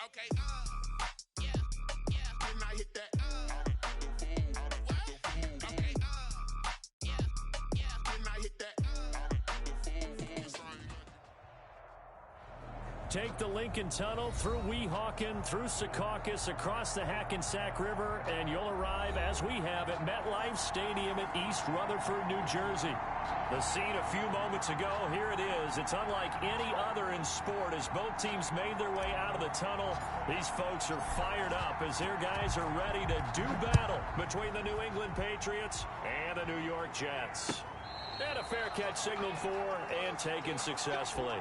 Okay, yeah, yeah. And I hit that, what? Okay, yeah, yeah. And I hit that, Take the Lincoln Tunnel through Weehawken, through Secaucus, across the Hackensack River, and you'll arrive, as we have, at MetLife Stadium in East Rutherford, New Jersey. The scene a few moments ago, here it is. It's unlike any other in sport as both teams made their way out of the tunnel. These folks are fired up as their guys are ready to do battle between the New England Patriots and the New York Jets. And a fair catch signaled for and taken successfully.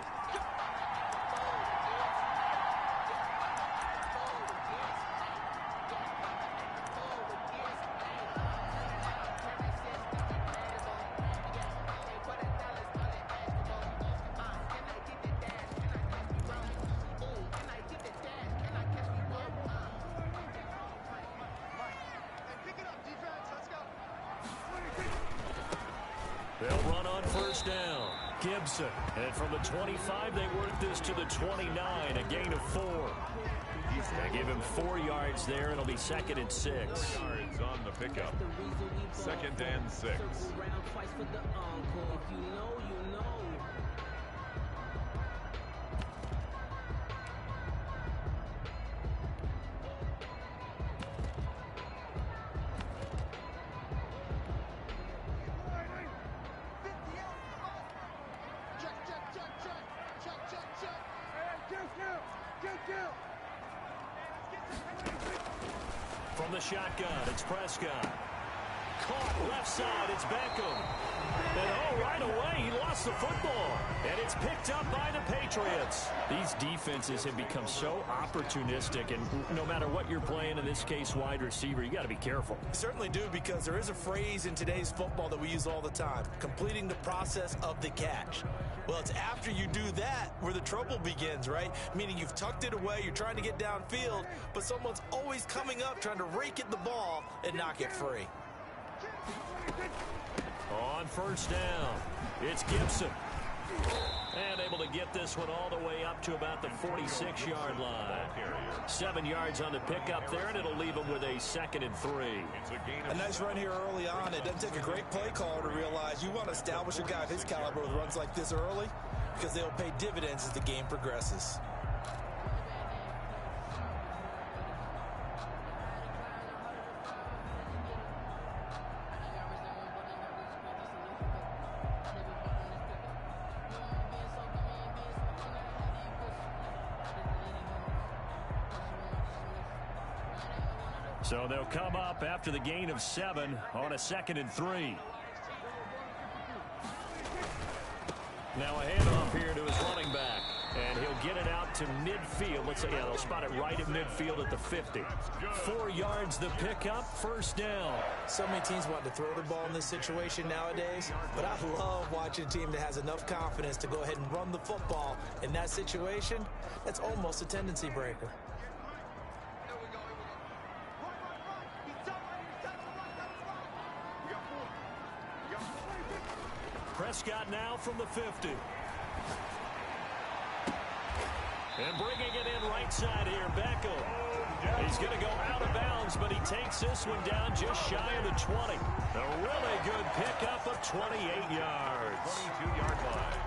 They'll run on first down. Gibson. And from the 25, they work this to the 29, a gain of 4. They give him 4 yards there. It'll be 2nd and 6. Yards on the pickup. 2nd and 6. From the shotgun, it's Prescott. Caught left side, it's Beckham. And right away, he lost the football. And it's picked up by the Patriots. These defenses have become so opportunistic, and no matter what you're playing, in this case, wide receiver, you got to be careful. You certainly do, because there is a phrase in today's football that we use all the time, completing the process of the catch. Well, it's after you do that where the trouble begins, right? Meaning you've tucked it away, you're trying to get downfield, but someone's always coming up trying to rake at the ball and knock it free. On first down, it's Gibson. And able to get this one all the way up to about the 46-yard line. 7 yards on the pickup there, and it'll leave them with a 2nd and 3. A nice run here early on. It doesn't take a great play caller to realize you want to establish a guy of his caliber with runs like this early, because they'll pay dividends as the game progresses. So they'll come up after the gain of 7 on a 2nd and 3. Now a handoff here to his running back. And he'll get it out to midfield. Let's say, yeah, they'll spot it right at midfield at the 50. 4 yards the pickup, first down. So many teams want to throw the ball in this situation nowadays, but I love watching a team that has enough confidence to go ahead and run the football. In that situation, that's almost a tendency breaker. Prescott now from the 50. And bringing it in right side here, Beckham. He's going to go out of bounds, but he takes this one down just shy of the 20. A really good pickup of 28 yards. 22-yard line.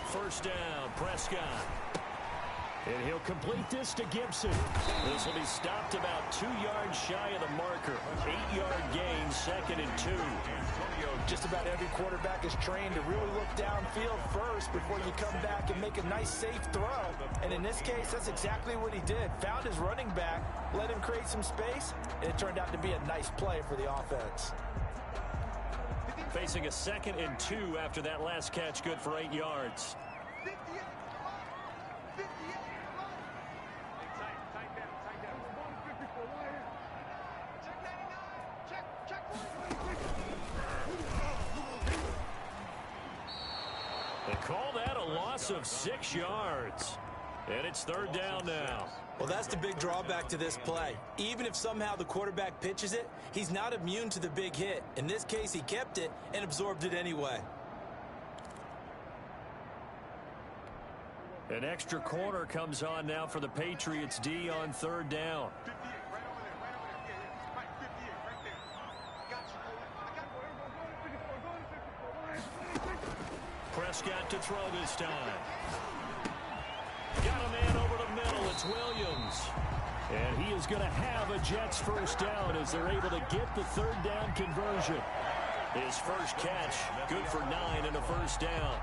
First down, Prescott. And he'll complete this to Gibson. This will be stopped about 2 yards shy of the marker. 8-yard gain, 2nd and 2. Just about every quarterback is trained to really look downfield first before you come back and make a nice, safe throw. And in this case, that's exactly what he did. Found his running back, let him create some space, and it turned out to be a nice play for the offense. Facing a 2nd and 2 after that last catch, good for 8 yards. They call that a loss of 6 yards. And it's third down now. Well, that's the big drawback to this play. Even if somehow the quarterback pitches it, he's not immune to the big hit. In this case, he kept it and absorbed it anyway. An extra corner comes on now for the Patriots D on third down. Prescott to throw this time. Got a man over the middle. It's Williams. And he is going to have a Jets first down as they're able to get the third down conversion. His first catch, good for 9 and a first down.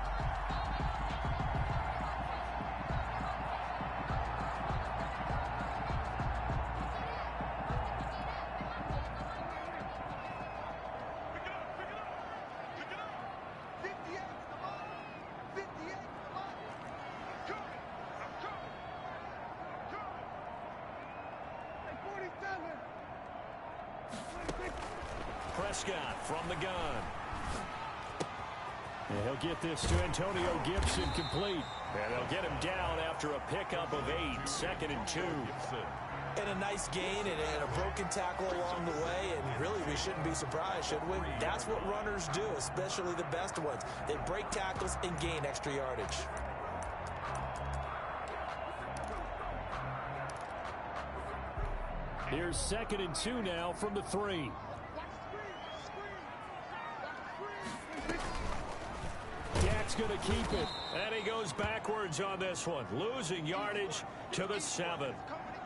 Prescott from the gun. And he'll get this to Antonio Gibson complete. And they'll get him down after a pickup of 8, 2nd and 2. And a nice gain and a broken tackle along the way. And really, we shouldn't be surprised, should we? That's what runners do, especially the best ones. They break tackles and gain extra yardage. Here's 2nd and 2 now from the 3. Dak's going to keep it. And he goes backwards on this one. Losing yardage to the 7.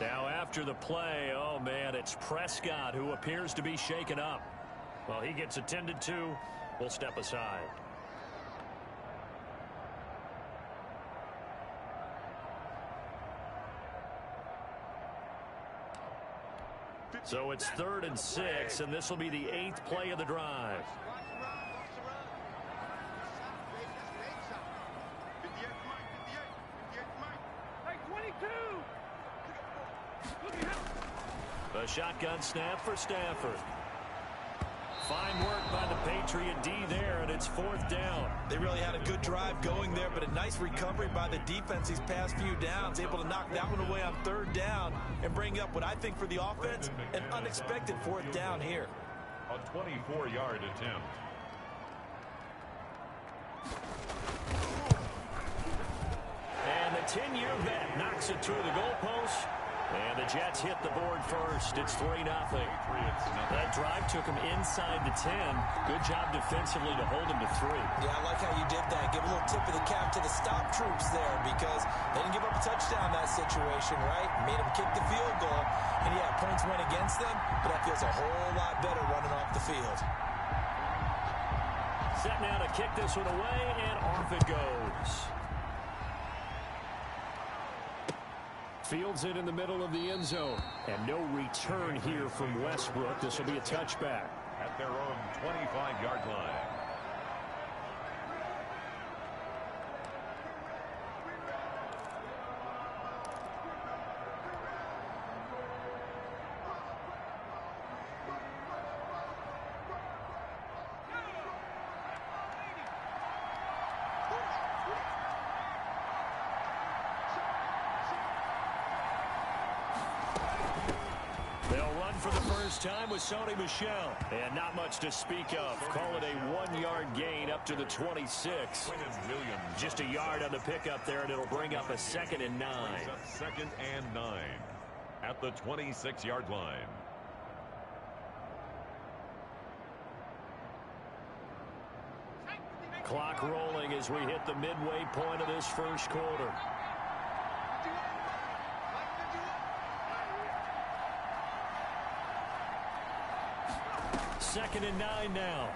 Now after the play, oh man, it's Prescott who appears to be shaken up. Well, he gets attended to. We'll step aside. So it's 3rd and 6, and this will be the 8th play of the drive. A shotgun snap for Stafford. Fine work by the Patriot D there, and it's 4th down. They really had a good drive going there, but a nice recovery by the defense these past few downs, able to knock that one away on 3rd down and bring up what I think for the offense, an unexpected 4th down here. A 24-yard attempt. And the 10-year vet knocks it through the goalpost. And the Jets hit the board first. It's 3-0. That drive took him inside the 10. Good job defensively to hold him to 3. Yeah, I like how you did that. Give a little tip of the cap to the stop troops there because they didn't give up a touchdown in that situation, right? Made them kick the field goal. And, yeah, points went against them, but that feels a whole lot better running off the field. Set now to kick this one away, and off it goes. Fields it in the middle of the end zone. And no return here from Westbrook. This will be a touchback. At their own 25-yard line. For the first time with Sony Michel. And not much to speak of. Call it a 1-yard gain up to the 26. Just a yard on the pickup there, and it'll bring up a 2nd and 9. 2nd and 9 at the 26-yard line. Clock rolling as we hit the midway point of this first quarter. 2nd and 9 now.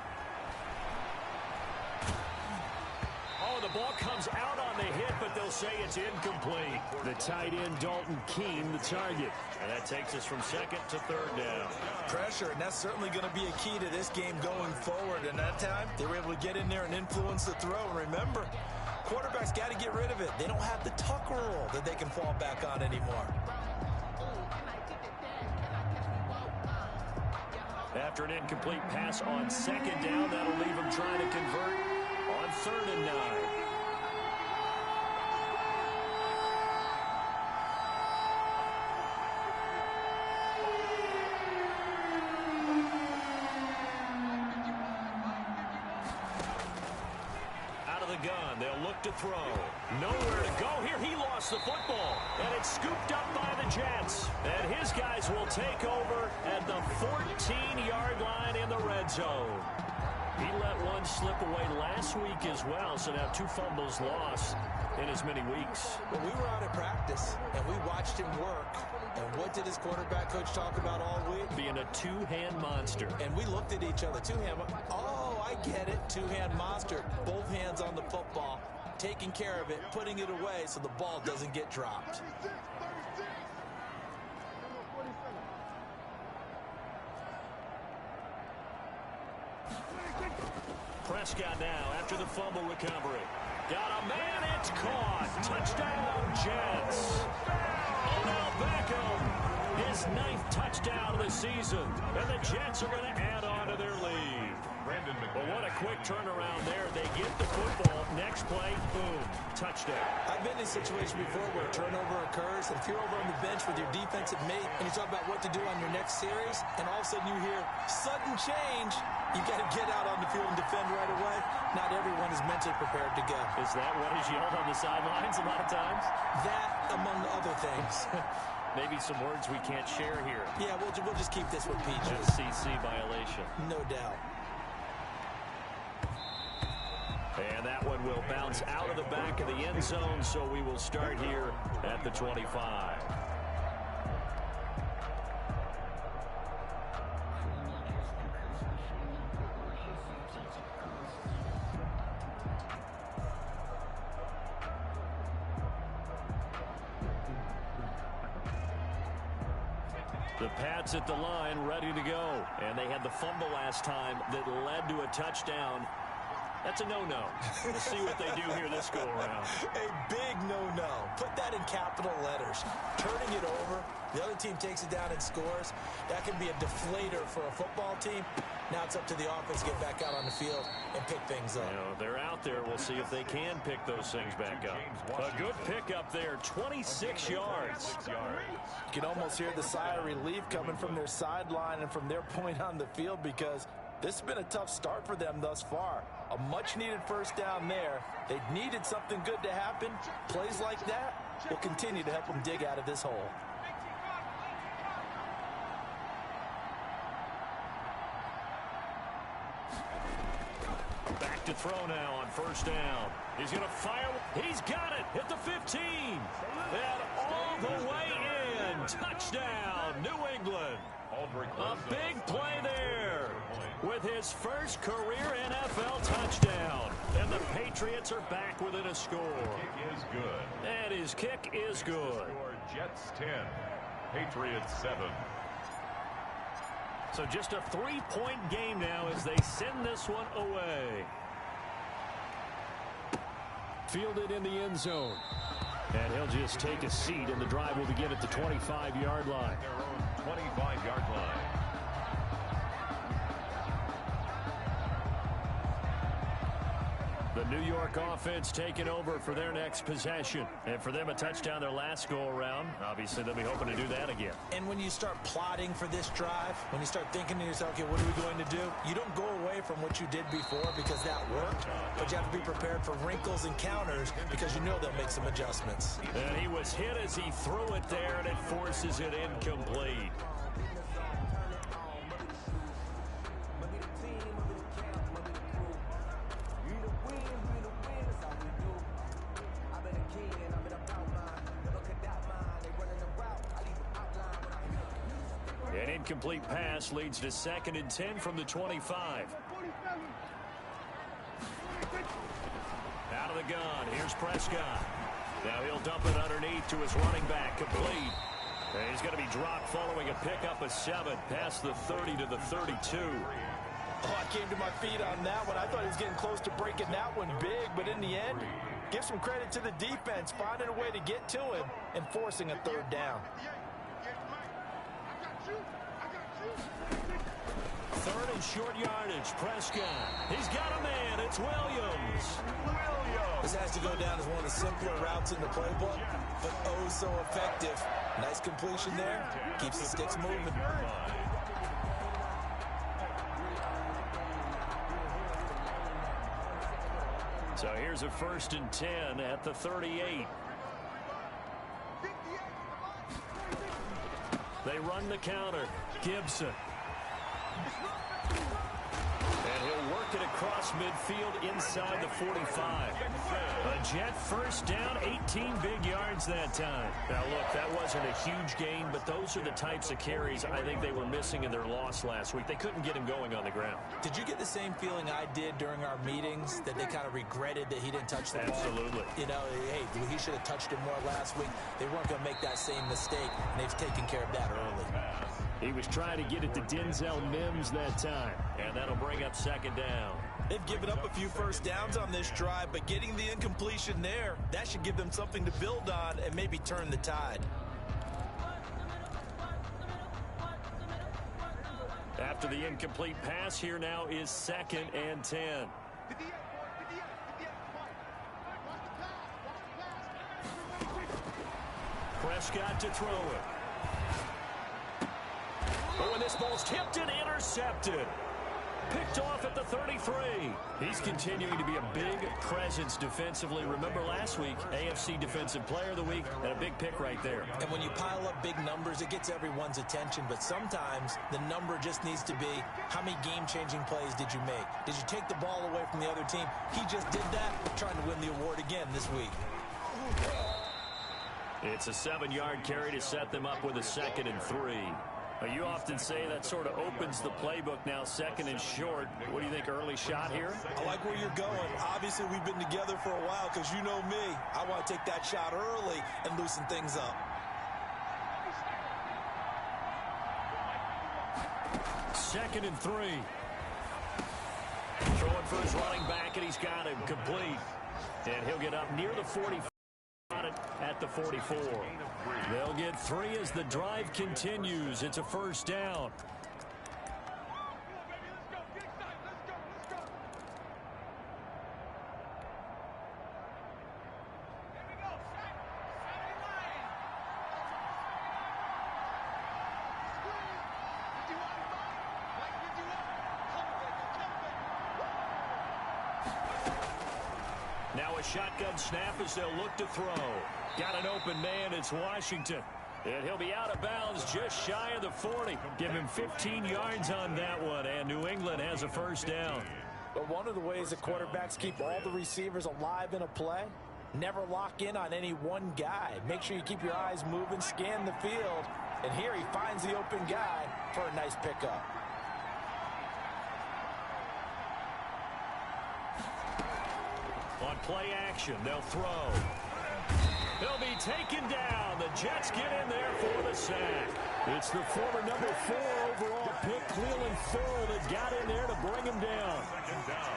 Oh, the ball comes out on the hit, but they'll say it's incomplete. The tight end, Dalton Keene, the target. And that takes us from 2nd to 3rd down. Pressure, and that's certainly going to be a key to this game going forward. And that time, they were able to get in there and influence the throw. And remember, quarterbacks got to get rid of it. They don't have the tuck rule that they can fall back on anymore. After an incomplete pass on 2nd down, that'll leave him trying to convert on 3rd and 9. the gun. They'll look to throw. Nowhere to go here. He lost the football. And it's scooped up by the Jets. And his guys will take over at the 14-yard line in the red zone. He let one slip away last week as well, so now 2 fumbles lost in as many weeks. Well, we were out at practice, and we watched him work. And what did his quarterback coach talk about all week? Being a two-hand monster. And we looked at each other. Two-hand. Oh, I get it. Two-hand monster. Both hands on the football, taking care of it, putting it away so the ball doesn't get dropped. Prescott now after the fumble recovery. Got a man, it's caught. Touchdown, Jets. Odell Beckham, his 9th touchdown of the season. And the Jets are going to add on to their lead. But what a quick turnaround there. They get the football. Next play, boom, touchdown. I've been in a situation before where a turnover occurs, and if you're over on the bench with your defensive mate and you talk about what to do on your next series, and all of a sudden you hear sudden change, you got to get out on the field and defend right away. Not everyone is mentally prepared to go. Is that what is yelled on the sidelines a lot of times? That, among other things. Maybe some words we can't share here. Yeah, we'll just keep this with PG. CC violation. No doubt. And that one will bounce out of the back of the end zone, so we will start here at the 25. The Pats at the line, ready to go. And they had the fumble last time that led to a touchdown. That's a no-no. We'll see what they do here this go-around. A big no-no. Put that in capital letters. Turning it over, the other team takes it down and scores. That can be a deflator for a football team. Now it's up to the offense to get back out on the field and pick things up. You know, they're out there. We'll see if they can pick those things back up. A good pickup there, 26 yards. You can almost hear the sigh of relief coming from their sideline and from their point on the field, because this has been a tough start for them thus far. A much-needed first down there. They needed something good to happen. Plays like that will continue to help them dig out of this hole. Back to throw now on first down. He's going to fire. He's got it at the 15. And all the way in. Touchdown, New England. A big play there with his first career NFL touchdown. And the Patriots are back within a score. Kick is good. And his kick is good. Score Jets 10, Patriots 7. So just a 3-point game now as they send this one away. Fielded in the end zone. And he'll just take a seat, and the drive will begin at the 25-yard line. Their own 25-yard line. The New York offense taking over for their next possession. And for them, a touchdown their last go-around. Obviously, they'll be hoping to do that again. And when you start plotting for this drive, when you start thinking to yourself, okay, what are we going to do? You don't go away from what you did before because that worked. But you have to be prepared for wrinkles and counters because you know they'll make some adjustments. And he was hit as he threw it there, and it forces it incomplete. An incomplete pass leads to 2nd and 10 from the 25. Out of the gun, here's Prescott. Now he'll dump it underneath to his running back, complete. And he's going to be dropped following a pickup of 7 past the 30 to the 32. Oh, I came to my feet on that one. I thought he was getting close to breaking that one big, but in the end, give some credit to the defense, finding a way to get to him and forcing a 3rd down. 3rd and short yardage, Prescott. He's got a man, it's Williams. This has to go down as one of the simpler routes in the playbook, but oh so effective. Nice completion there, keeps the sticks moving. So here's a 1st and 10 at the 38. They run the counter. Gibson. And he'll work it across midfield inside the 45. A Jet first down, 18 big yards that time. Now, look, that wasn't a huge gain, but those are the types of carries I think they were missing in their loss last week. They couldn't get him going on the ground. Did you get the same feeling I did during our meetings, that they kind of regretted that he didn't touch the ball? Absolutely. You know, hey, he should have touched it more last week. They weren't going to make that same mistake, and they've taken care of that early. He was trying to get it to Denzel Mims that time, and that'll bring up 2nd down. They've given up a few first downs on this drive, but getting the incompletion there, that should give them something to build on and maybe turn the tide. After the incomplete pass, here now is 2nd and 10. Prescott to throw it. Oh, and this ball's tipped and intercepted. Picked off at the 33. He's continuing to be a big presence defensively. Remember last week, AFC Defensive Player of the Week, and a big pick right there. And when you pile up big numbers, it gets everyone's attention. But sometimes the number just needs to be, how many game-changing plays did you make? Did you take the ball away from the other team? He just did that, trying to win the award again this week. It's a 7-yard carry to set them up with a 2nd and 3. You often say that sort of opens the playbook now, 2nd and short. What do you think, early shot here? I like where you're going. Obviously, we've been together for a while because you know me. I want to take that shot early and loosen things up. 2nd and 3. Throwing for his running back, and he's got him complete. And he'll get up near the 45 at the 44. They'll get 3 as the drive continues. It's a 1st down. Now a shotgun snap as they'll look to throw. Got an open man. It's Washington. And he'll be out of bounds just shy of the 40. Give him 15 yards on that one. And New England has a 1st down. But one of the ways that quarterbacks keep all the receivers alive in a play, never lock in on any one guy. Make sure you keep your eyes moving, scan the field. And here he finds the open guy for a nice pickup. On play action, they'll throw. He'll be taken down. The Jets get in there for the sack. It's the former number 4 overall pick, Cleveland Ferrell, that got in there to bring him down. 2nd down.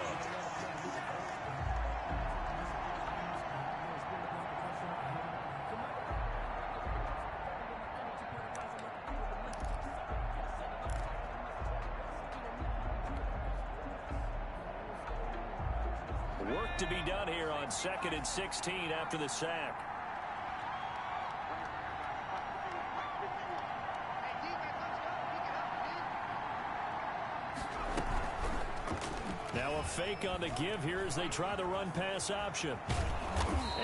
Work to be done here on 2nd and 16 after the sack. Now a fake on the give here as they try the run-pass option.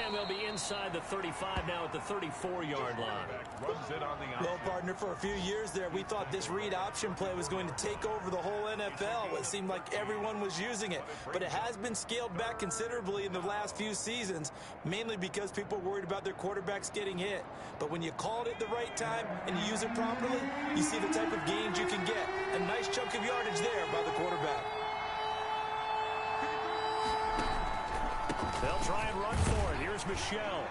And they'll be inside the 35 now at the 34-yard line. Runs it on the Well, partner, for a few years there, we thought this read option play was going to take over the whole NFL. It seemed like everyone was using it. But it has been scaled back considerably in the last few seasons, mainly because people are worried about their quarterbacks getting hit. But when you call it at the right time and you use it properly, you see the type of gains you can get. A nice chunk of yardage there by the quarterback. They'll try and run for it. Here's Michelle.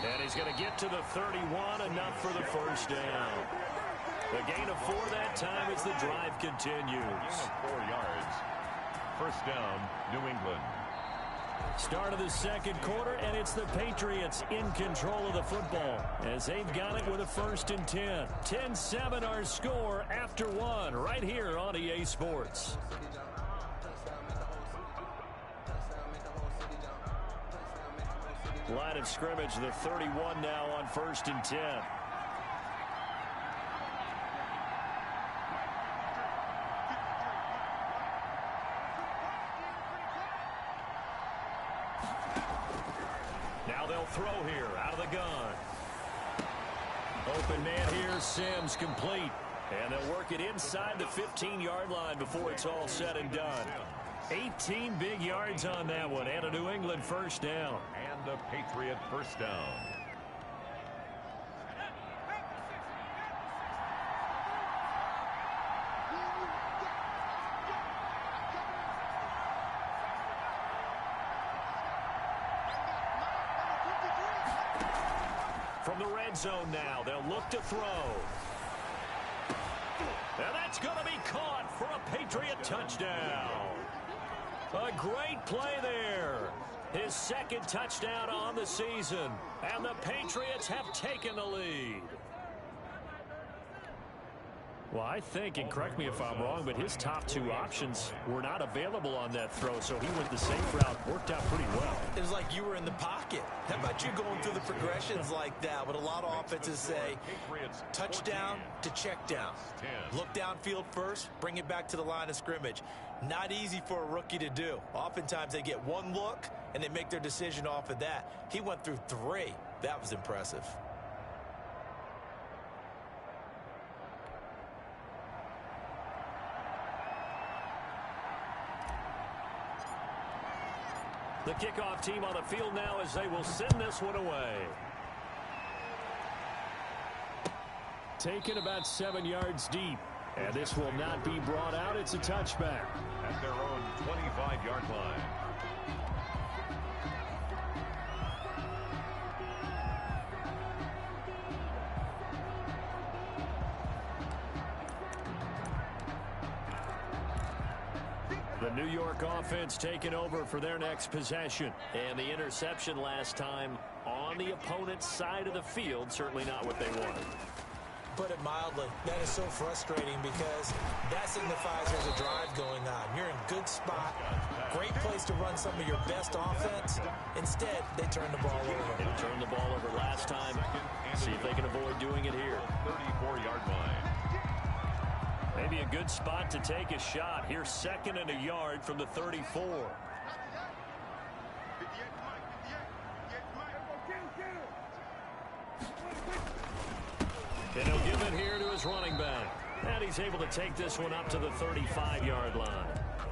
And he's going to get to the 31, enough for the 1st down. The gain of 4 that time as the drive continues. 4 yards. 1st down, New England. Start of the 2nd quarter, and it's the Patriots in control of the football as they've got it with a 1st and 10. 10-7 our score after 1 right here on EA Sports. Line of scrimmage, the 31 now on 1st and 10. Now they'll throw here out of the gun. Open man here, Sims complete. And they'll work it inside the 15-yard line before it's all said and done. 18 big yards on that one, and a New England first down. And a Patriot first down. From the red zone now, they'll look to throw. And that's going to be caught for a Patriot touchdown. A great play there. His second touchdown on the season. And the Patriots have taken the lead. Well, I think, and correct me if I'm wrong, but his top two options were not available on that throw, so he went the safe route. Worked out pretty well. It was like you were in the pocket. How about you going through the progressions like that? What a lot of offenses say, touchdown to check down. Look downfield first, bring it back to the line of scrimmage. Not easy for a rookie to do. Oftentimes they get one look, and they make their decision off of that. He went through three. That was impressive. The kickoff team on the field now as they will send this one away. Taken about 7 yards deep. And this will not be brought out. It's a touchback. At their own 25-yard line. The New York offense taking over for their next possession. And the interception last time on the opponent's side of the field, certainly not what they wanted. Put it mildly, that is so frustrating because that signifies there's a drive going on. You're in good spot, great place to run some of your best offense. Instead, they turn the ball over. They turned the ball over last time. See if they can avoid doing it here. 34-yard line. Maybe a good spot to take a shot. Here's 2nd and a yard from the 34. And he'll give it here to his running back. And he's able to take this one up to the 35-yard line.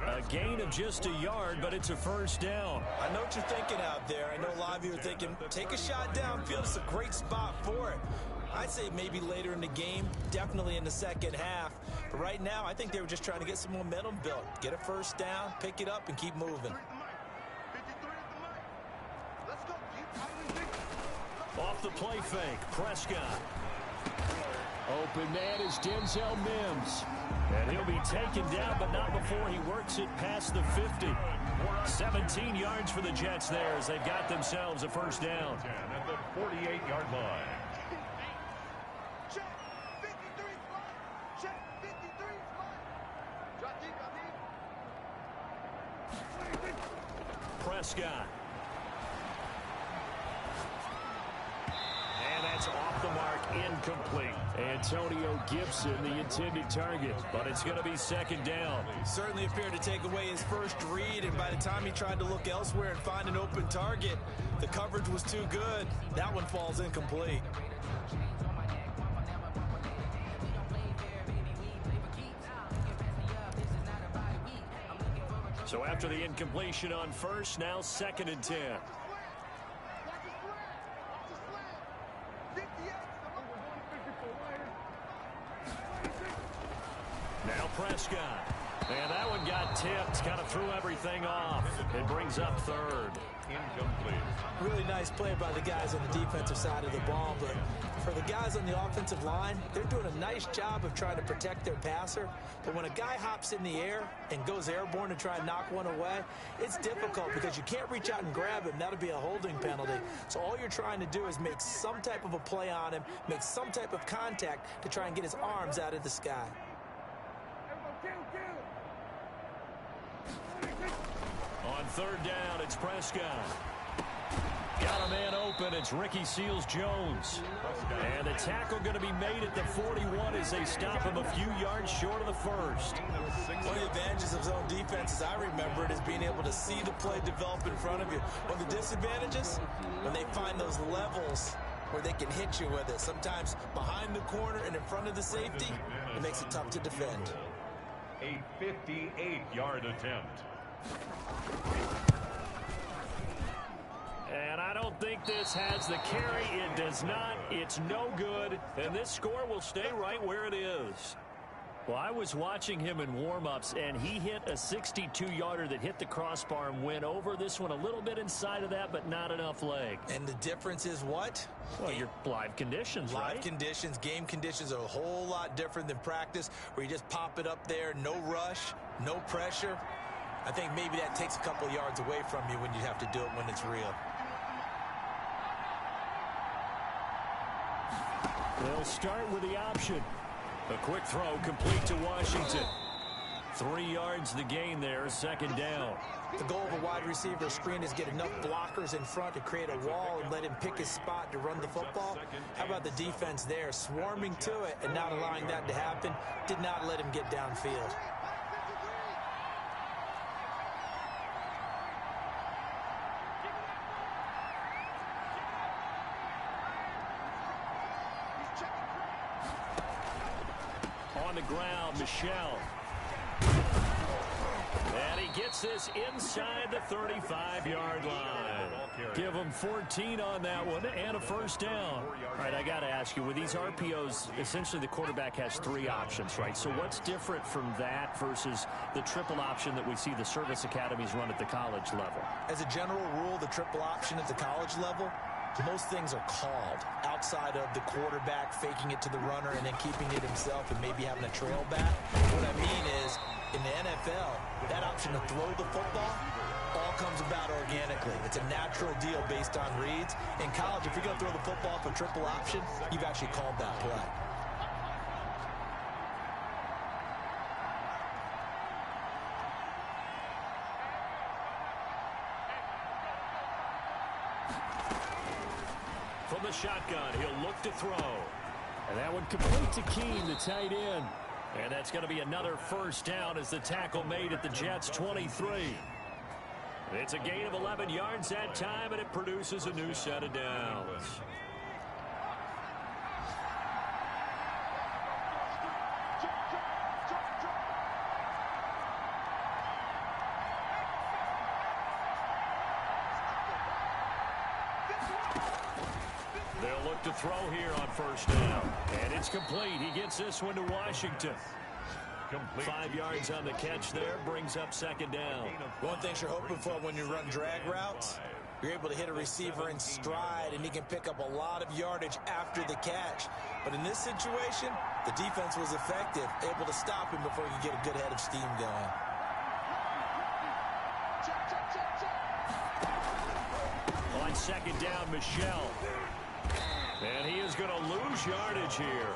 A gain of just a yard, but it's a first down. I know what you're thinking out there. I know a lot of you are thinking, take a shot downfield. It's a great spot for it. I'd say maybe later in the game, definitely in the second half. But right now, I think they were just trying to get some momentum built. Get a first down, pick it up, and keep moving. Off the play fake, Prescott. Open man is Denzel Mims. And he'll be taken down, but not before he works it past the 50. 17 yards for the Jets there as they've got themselves a first down. At the 48-yard line. Prescott. And that's off the mark, incomplete. Antonio Gibson, the intended target, but it's going to be second down. Certainly appeared to take away his first read, and by the time he tried to look elsewhere and find an open target, the coverage was too good. That one falls incomplete. So after the incompletion on first, now 2nd and 10. Now Prescott. And that one got tipped, kind of threw everything off. It brings up 3rd. Incomplete. Really nice play by the guys on the defensive side of the ball, but for the guys on the offensive line, they're doing a nice job of trying to protect their passer. But when a guy hops in the air and goes airborne to try and knock one away, it's difficult because you can't reach out and grab him. That'll be a holding penalty. So all you're trying to do is make some type of a play on him, make some type of contact to try and get his arms out of the sky. On 3rd down, it's Prescott. Got a man open. It's Ricky Seals-Jones. And the tackle going to be made at the 41 as they stop him a few yards short of the first. One of the advantages of zone defense, as I remember it, is being able to see the play develop in front of you. One of the disadvantages, when they find those levels where they can hit you with it. Sometimes behind the corner and in front of the safety, it makes it tough to defend. A 58-yard attempt. And I don't think this has the carry. It does not. It's no good. And this score will stay right where it is. Well, I was watching him in warm-ups, and he hit a 62-yarder that hit the crossbar and went over. This one a little bit inside of that, but not enough leg. And the difference is what? Well, your live conditions, right? Live conditions, game conditions are a whole lot different than practice, where you just pop it up there, no rush, no pressure. I think maybe that takes a couple yards away from you when you have to do it when it's real. They'll start with the option. A quick throw complete to Washington. 3 yards the gain there, second down. The goal of a wide receiver screen is get enough blockers in front to create a wall and let him pick his spot to run the football. How about the defense there, swarming to it and not allowing that to happen? Did not let him get downfield. On the ground, Michel. And he gets this inside the 35-yard line. Give him 14 on that one and a first down. All right, I got to ask you, with these RPOs, essentially the quarterback has 3 options, right? So what's different from that versus the triple option that we see the service academies run at the college level? As a general rule, the triple option at the college level, most things are called outside of the quarterback faking it to the runner and then keeping it himself and maybe having a trail back. What I mean is, in the NFL, that option to throw the football all comes about organically. It's a natural deal based on reads. In college, if you're going to throw the football for triple option, you've actually called that play. From the shotgun, he'll look to throw. And that one complete to Keene, the tight end. And that's going to be another first down as the tackle made at the Jets' 23. It's a gain of 11 yards that time, and it produces a new set of downs. They'll look to throw here on first down. And it's complete. He gets this one to Washington. 5 yards on the catch there, brings up second down. One thing you're hoping for when you run drag routes, you're able to hit a receiver in stride, and he can pick up a lot of yardage after the catch. But in this situation, the defense was effective, able to stop him before he could get a good head of steam going. On second down, Michel. And he is going to lose yardage here.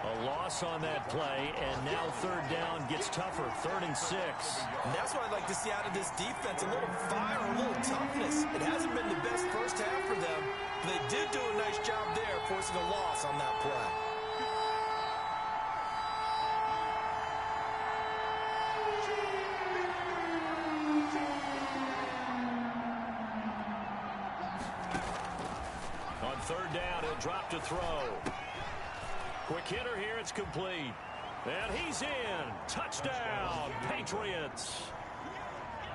A loss on that play, and now third down gets tougher, 3rd and 6. And that's what I'd like to see out of this defense, a little fire, a little toughness. It hasn't been the best first half for them, but they did do a nice job there, forcing a loss on that play. On third down, he'll drop to throw. Quick hitter here, it's complete. And he's in. Touchdown, Patriots.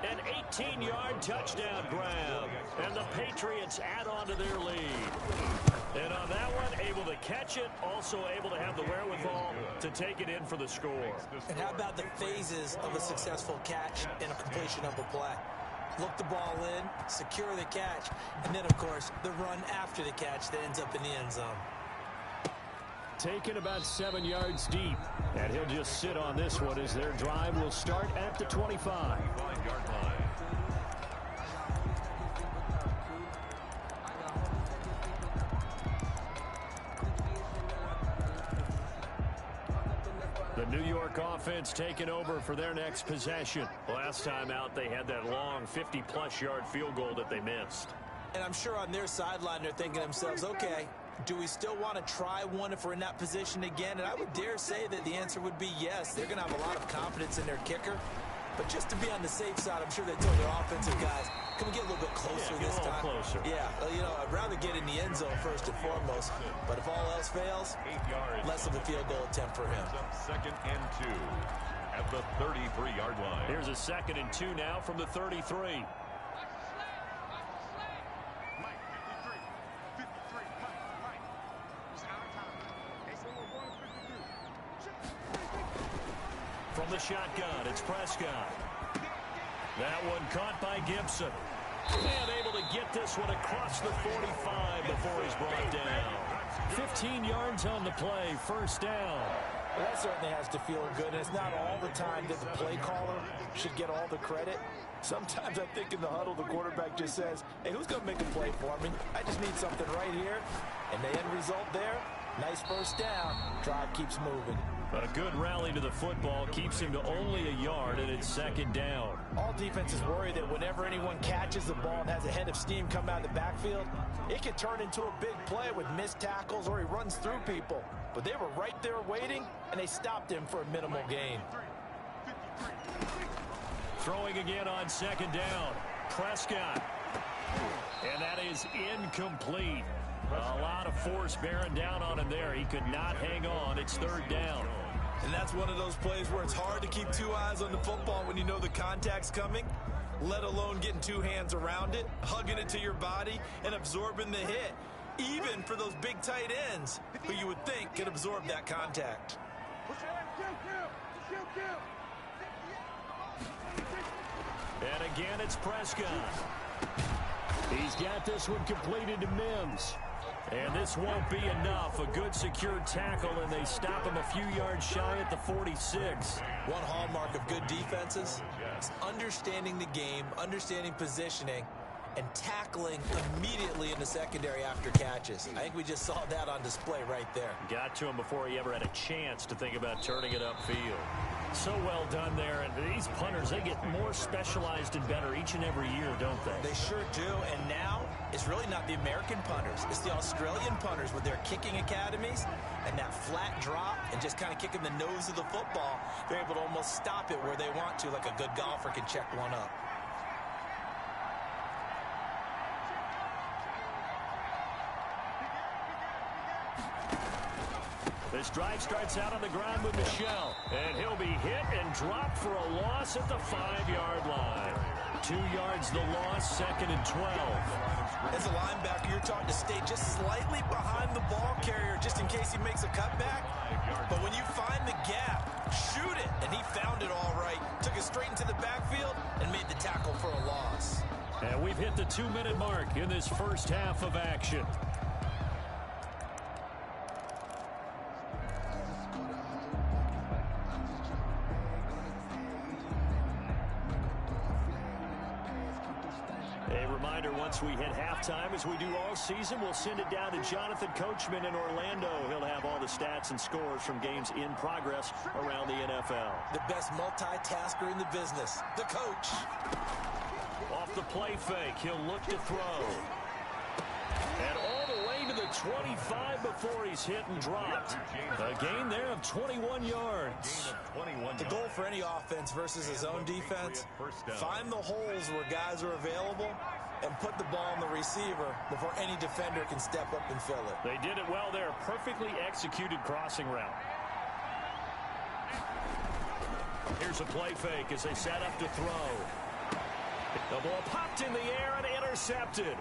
An 18-yard touchdown grab. And the Patriots add on to their lead. And on that one, able to catch it, also able to have the wherewithal to take it in for the score. And how about the phases of a successful catch and a completion of a play? Look the ball in, secure the catch, and then, of course, the run after the catch that ends up in the end zone. Taken about 7 yards deep. And he'll just sit on this one as their drive will start at the 25. 5-yard line. The New York offense taking over for their next possession. Last time out, they had that long 50-plus yard field goal that they missed. And I'm sure on their sideline they're thinking to themselves, okay, do we still want to try one if we're in that position again? And I would dare say that the answer would be yes. They're going to have a lot of confidence in their kicker. But just to be on the safe side, I'm sure they told their offensive guys, can we get a little bit closer this time? Closer. Yeah, you know, I'd rather get in the end zone first and foremost. But if all else fails, 8 yards. less of a field goal attempt for him. Second and 2 at the 33-yard line. Here's a 2nd and 2 now from the 33. From the shotgun, it's Prescott. That one caught by Gibson. And able to get this one across the 45 before he's brought down. 15 yards on the play, first down. Well, that certainly has to feel good, and it's not all the time that the play caller should get all the credit. Sometimes I think in the huddle, the quarterback just says, hey, who's going to make a play for me? I just need something right here. And the end result there, nice first down. Drive keeps moving. A good rally to the football keeps him to only a yard, and it's 2nd down. All defenses worry that whenever anyone catches the ball and has a head of steam come out of the backfield, it can turn into a big play with missed tackles or he runs through people. But they were right there waiting, and they stopped him for a minimal gain. Throwing again on 2nd down. Prescott. And that is incomplete. A lot of force bearing down on him there. He could not hang on. It's 3rd down. And that's one of those plays where it's hard to keep two eyes on the football when you know the contact's coming, let alone getting two hands around it, hugging it to your body, and absorbing the hit, even for those big tight ends who you would think could absorb that contact. And again, it's Prescott. He's got this one completed to Mims. And this won't be enough. A good secured tackle, and they stop him a few yards shy at the 46. One hallmark of good defenses is understanding the game, understanding positioning, and tackling immediately in the secondary after catches. I think we just saw that on display right there. Got to him before he ever had a chance to think about turning it upfield. So well done there. And these punters, they get more specialized and better each and every year, don't they? They sure do. And now it's really not the American punters. It's the Australian punters with their kicking academies and that flat drop and just kind of kicking the nose of the football. They're able to almost stop it where they want to, like a good golfer can check one up. This drive starts out on the ground with Michel, and he'll be hit and dropped for a loss at the 5-yard line. 2 yards the loss, 2nd and 12. As a linebacker, you're taught to stay just slightly behind the ball carrier just in case he makes a cutback. But when you find the gap, shoot it. And he found it all right. Took it straight into the backfield and made the tackle for a loss. And we've hit the 2-minute mark in this first half of action. Once we hit halftime, as we do all season, we'll send it down to Jonathan Coachman in Orlando. He'll have all the stats and scores from games in progress around the NFL. The best multitasker in the business, the coach. Off the play fake, he'll look to throw. And all the way to the 25 before he's hit and dropped. A gain there of 21 yards. The goal for any offense versus his own defense, find the holes where guys are available and put the ball on the receiver before any defender can step up and fill it. They did it well there. Perfectly executed crossing route. Here's a play fake as they set up to throw. The ball popped in the air and intercepted.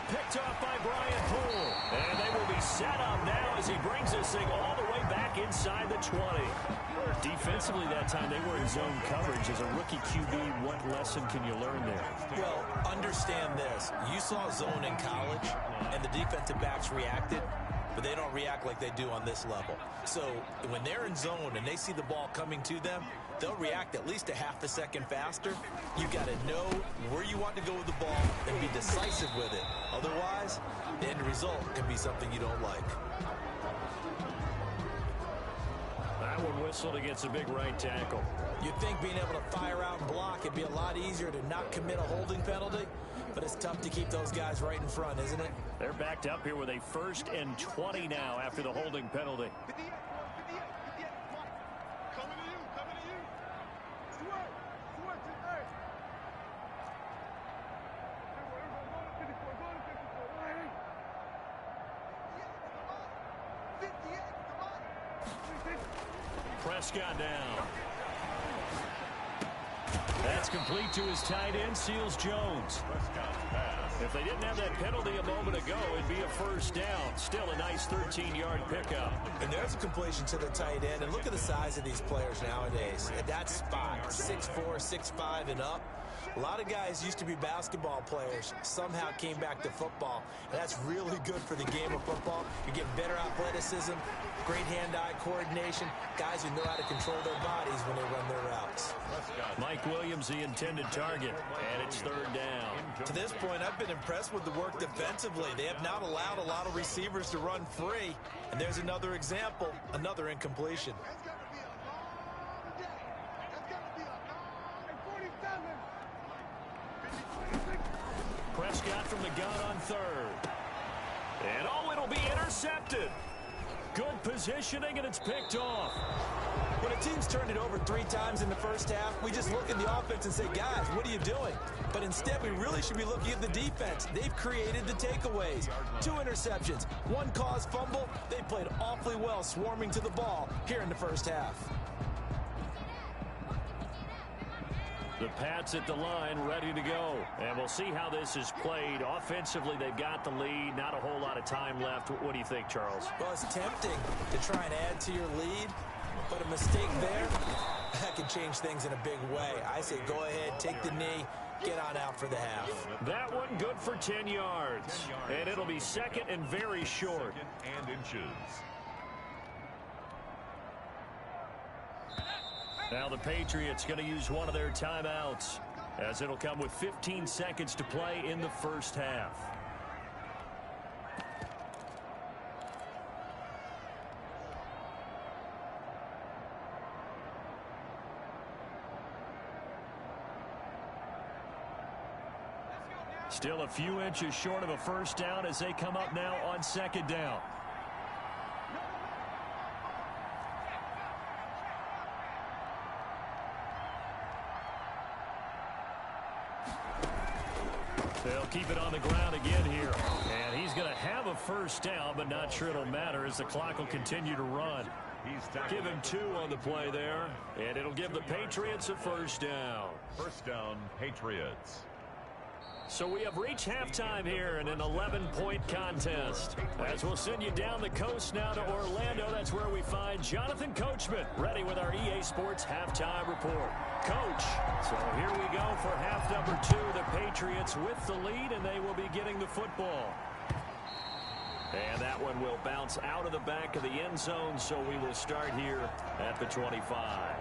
Picked off by Brian Poole. And they will be set up now as he brings this thing all the way back inside the 20. Defensively that time, they were in zone coverage. As a rookie QB, what lesson can you learn there? Well, understand this. You saw zone in college, and the defensive backs reacted, but they don't react like they do on this level. So when they're in zone and they see the ball coming to them, they'll react at least a half a second faster. You got to know where you want to go with the ball and be decisive with it. Otherwise, the end result can be something you don't like. That one whistled against a big right tackle. You'd think being able to fire out and block, it'd be a lot easier to not commit a holding penalty. but it's tough to keep those guys right in front, isn't it? They're backed up here with a 1st and 20 now after the holding penalty. Prescott down. That's complete to his tight end, Seals Jones. If they didn't have that penalty a moment ago, it'd be a 1st down. Still a nice 13-yard pickup. And there's a completion to the tight end. And look at the size of these players nowadays. At that spot, 6'4", 6'5", and up. A lot of guys used to be basketball players, somehow came back to football. And that's really good for the game of football. You're getting better athleticism, great hand-eye coordination, guys who know how to control their bodies when they run their routes. Mike Williams, the intended target, and it's 3rd down. To this point, I've been impressed with the work defensively. They have not allowed a lot of receivers to run free. And there's another example, another incompletion. Prescott from the gun on 3rd. And it'll be intercepted. Good positioning, and it's picked off. When a team's turned it over 3 times in the first half, we just look at the offense and say, guys, what are you doing? But instead, we really should be looking at the defense. They've created the takeaways. 2 interceptions, 1 caused fumble. They played awfully well swarming to the ball here in the first half. The Pats at the line, ready to go. And we'll see how this is played. Offensively, they've got the lead. Not a whole lot of time left. What do you think, Charles? Well, it's tempting to try and add to your lead, but a mistake there, that can change things in a big way. I say go ahead, take the knee, get on out for the half. That one good for 10 yards. And it'll be 2nd and very short. 2nd and inches. Now the Patriots going to use one of their timeouts, as it'll come with 15 seconds to play in the first half. Still a few inches short of a 1st down as they come up now on 2nd down. They'll keep it on the ground again here. And he's going to have a 1st down, but not sure it'll matter as the clock will continue to run. Give him 2 on the play there, and it'll give the Patriots a 1st down. 1st down, Patriots. So we have reached halftime here in an 11-point contest. As we'll send you down the coast now to Orlando, that's where we find Jonathan Coachman, ready with our EA Sports Halftime Report. Coach, so here we go for half number 2. The Patriots with the lead, and they will be getting the football. And that one will bounce out of the back of the end zone, so we will start here at the 25.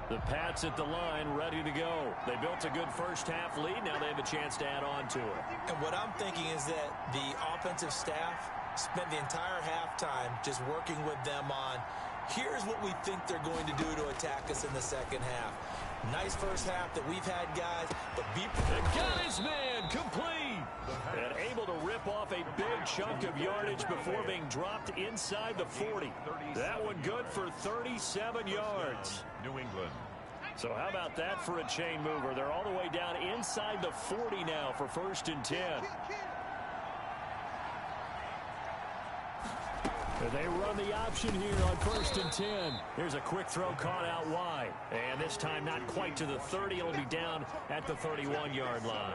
The Pats at the line, ready to go. They built a good first half lead. Now they have a chance to add on to it. And what I'm thinking is that the offensive staff spent the entire halftime just working with them on, here's what we think they're going to do to attack us in the second half. Nice first half that we've had, guys, but be prepared. Got his man complete. And able to rip off a big chunk of yardage before being dropped inside the 40. That one good for 37 yards. New England. So how about that for a chain mover? They're all the way down inside the 40 now for 1st and 10. They run the option here on 1st and 10. Here's a quick throw caught out wide. And this time not quite to the 30. It'll be down at the 31-yard line.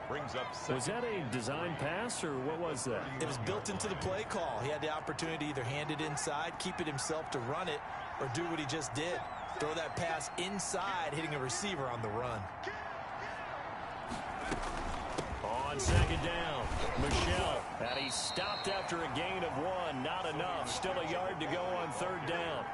Brings up 6. Was that a design pass, or what was that? It was built into the play call. He had the opportunity to either hand it inside, keep it himself to run it, or do what he just did. Throw that pass inside, hitting a receiver on the run. On 2nd down, Michelle. And he stopped after a gain of 1. Not enough. Still a yard to go on 3rd down.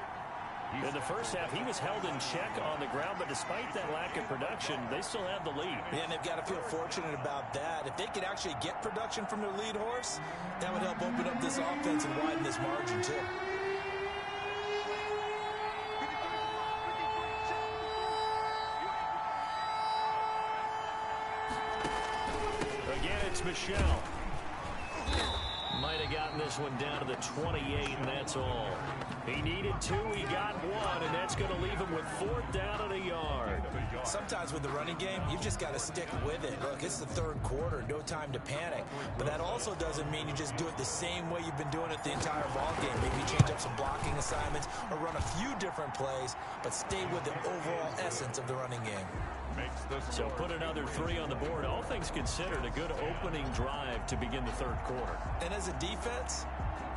In the first half, he was held in check on the ground, but despite that lack of production, they still have the lead. Yeah, and they've got to feel fortunate about that. If they could actually get production from their lead horse, that would help open up this offense and widen this margin, too. Again, it's Michelle. Might have gotten this one down to the 28, and that's all. He needed 2, he got 1, and that's going to leave him with 4th down and a yard. Sometimes with the running game, you've just got to stick with it. Look, it's the third quarter, no time to panic. But that also doesn't mean you just do it the same way you've been doing it the entire ball game. Maybe change up some blocking assignments or run a few different plays, but stay with the overall essence of the running game. So put another 3 on the board. All things considered, a good opening drive to begin the third quarter. And as a defense,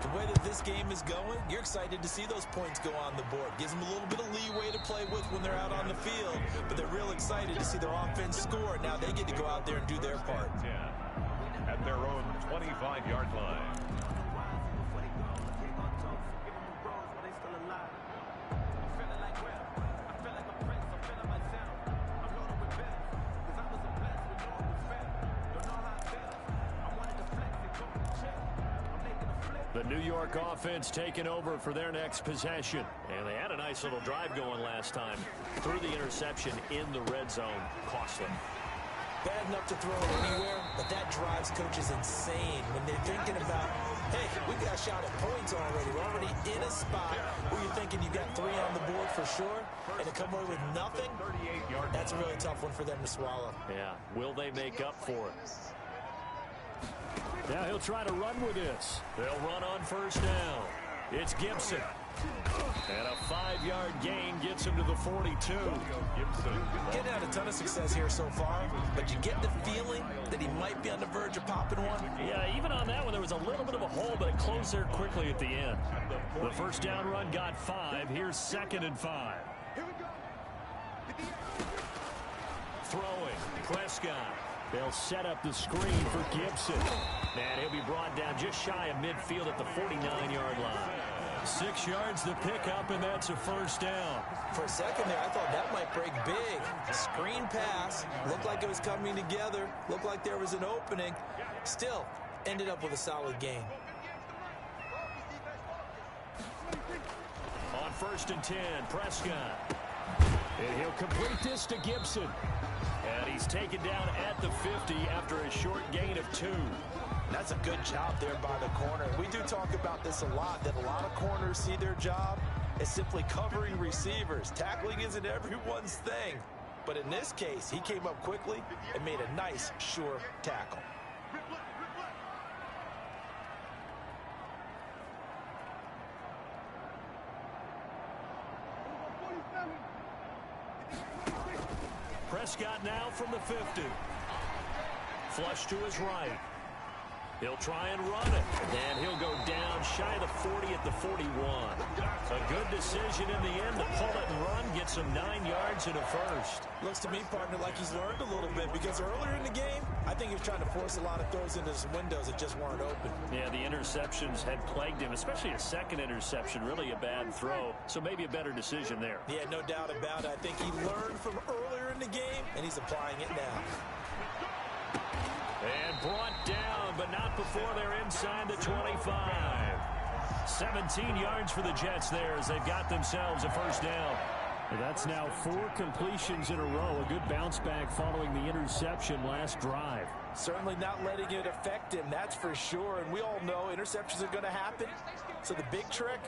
the way that this game is going, you're excited to see those points go on the board. Gives them a little bit of leeway to play with when they're out on the field, but they're real excited to see their offense score. Now they get to go out there and do their part. At their own 25-yard line. The New York offense taking over for their next possession. And they had a nice little drive going last time. Threw the interception in the red zone. Costly. Bad enough to throw it anywhere, but that drives coaches insane when they're thinking about, hey, we've got a shot at points already. We're already in a spot where you're thinking you got 3 on the board for sure, and to come away with nothing, that's a really tough one for them to swallow. Yeah, will they make up for it? Now he'll try to run with this. They'll run on first down. It's Gibson. And a 5-yard gain gets him to the 42. Getting had a ton of success here so far, but you get the feeling that he might be on the verge of popping one. Yeah, even on that one, there was a little bit of a hole, but it closed there quickly at the end. The first down run got 5. Here's 2nd and 5. Throwing. Prescott. They'll set up the screen for Gibson. And he'll be brought down just shy of midfield at the 49-yard line. 6 yards to pick up, and that's a first down. For a second there, I thought that might break big. Screen pass. Looked like it was coming together. Looked like there was an opening. Still, ended up with a solid gain. On 1st and 10, Prescott. And he'll complete this to Gibson. And he's taken down at the 50 after a short gain of 2. That's a good job there by the corner. We do talk about this a lot, that a lot of corners see their job as simply covering receivers. Tackling isn't everyone's thing. But in this case, he came up quickly and made a nice, sure tackle. Prescott now from the 50. Flush to his right. He'll try and run it. And he'll go down shy of the 40 at the 41. A good decision in the end to pull it and run. Gets him 9 yards and a first. Looks to me, partner, like he's learned a little bit, because earlier in the game, I think he was trying to force a lot of throws into some windows that just weren't open. Yeah, the interceptions had plagued him, especially a second interception. Really a bad throw, so maybe a better decision there. Yeah, no doubt about it. I think he learned from earlier in the game, and he's applying it now. And brought down, but not before they're inside the 25. 17 yards for the Jets there as they've got themselves a first down. And that's now 4 completions in a row. A good bounce back following the interception last drive. Certainly not letting it affect him, that's for sure. And we all know interceptions are going to happen. So the big trick,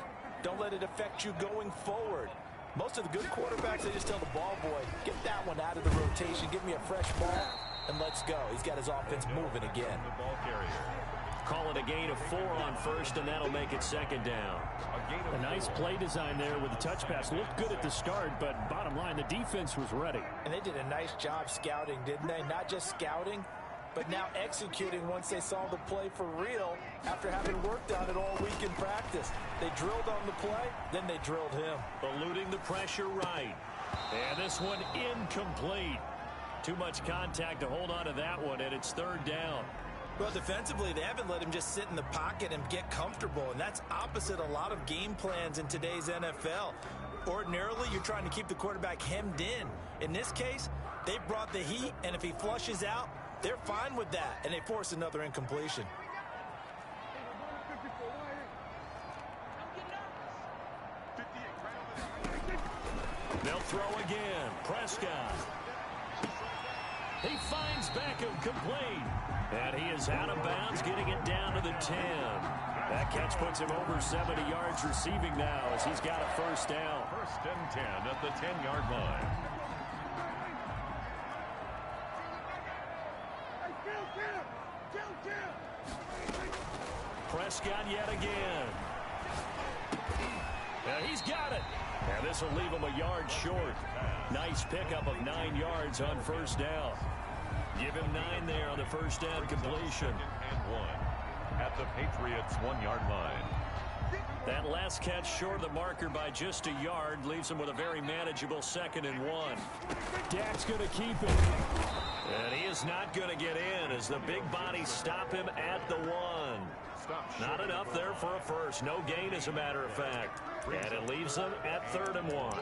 don't let it affect you going forward. Most of the good quarterbacks, they just tell the ball boy, get that one out of the rotation, give me a fresh ball, and let's go. He's got his offense moving again. Call it a gain of 4 on first, and that'll make it second down. A nice play design there with the touch pass. Looked good at the start, but bottom line, the defense was ready. And they did a nice job scouting, didn't they? Not just scouting, but now executing once they saw the play for real after having worked on it all week in practice. They drilled on the play, then they drilled him. Eluding the pressure right. And this one incomplete. Too much contact to hold on to that one, and it's third down. Well, defensively, they haven't let him just sit in the pocket and get comfortable, and that's opposite a lot of game plans in today's NFL. Ordinarily, you're trying to keep the quarterback hemmed in. In this case, they brought the heat, and if he flushes out, they're fine with that, and they force another incompletion. They'll throw again. Prescott. He finds Beckham complete. And he is out of bounds, getting it down to the 10. That catch puts him over 70 yards receiving now as he's got a first down. 1st and 10 at the 10-yard line. Prescott yet again. And he's got it. And this will leave him a yard short. Nice pickup of 9 yards on first down. Give him 9 there on the first down completion. 2nd and 1 at the Patriots' 1-yard line. That last catch short of the marker by just a yard leaves him with a very manageable 2nd and 1. Dak's going to keep it. And he is not going to get in as the big bodies stop him at the 1. Not enough there for a first. No gain, as a matter of fact. And it leaves them at 3rd and 1.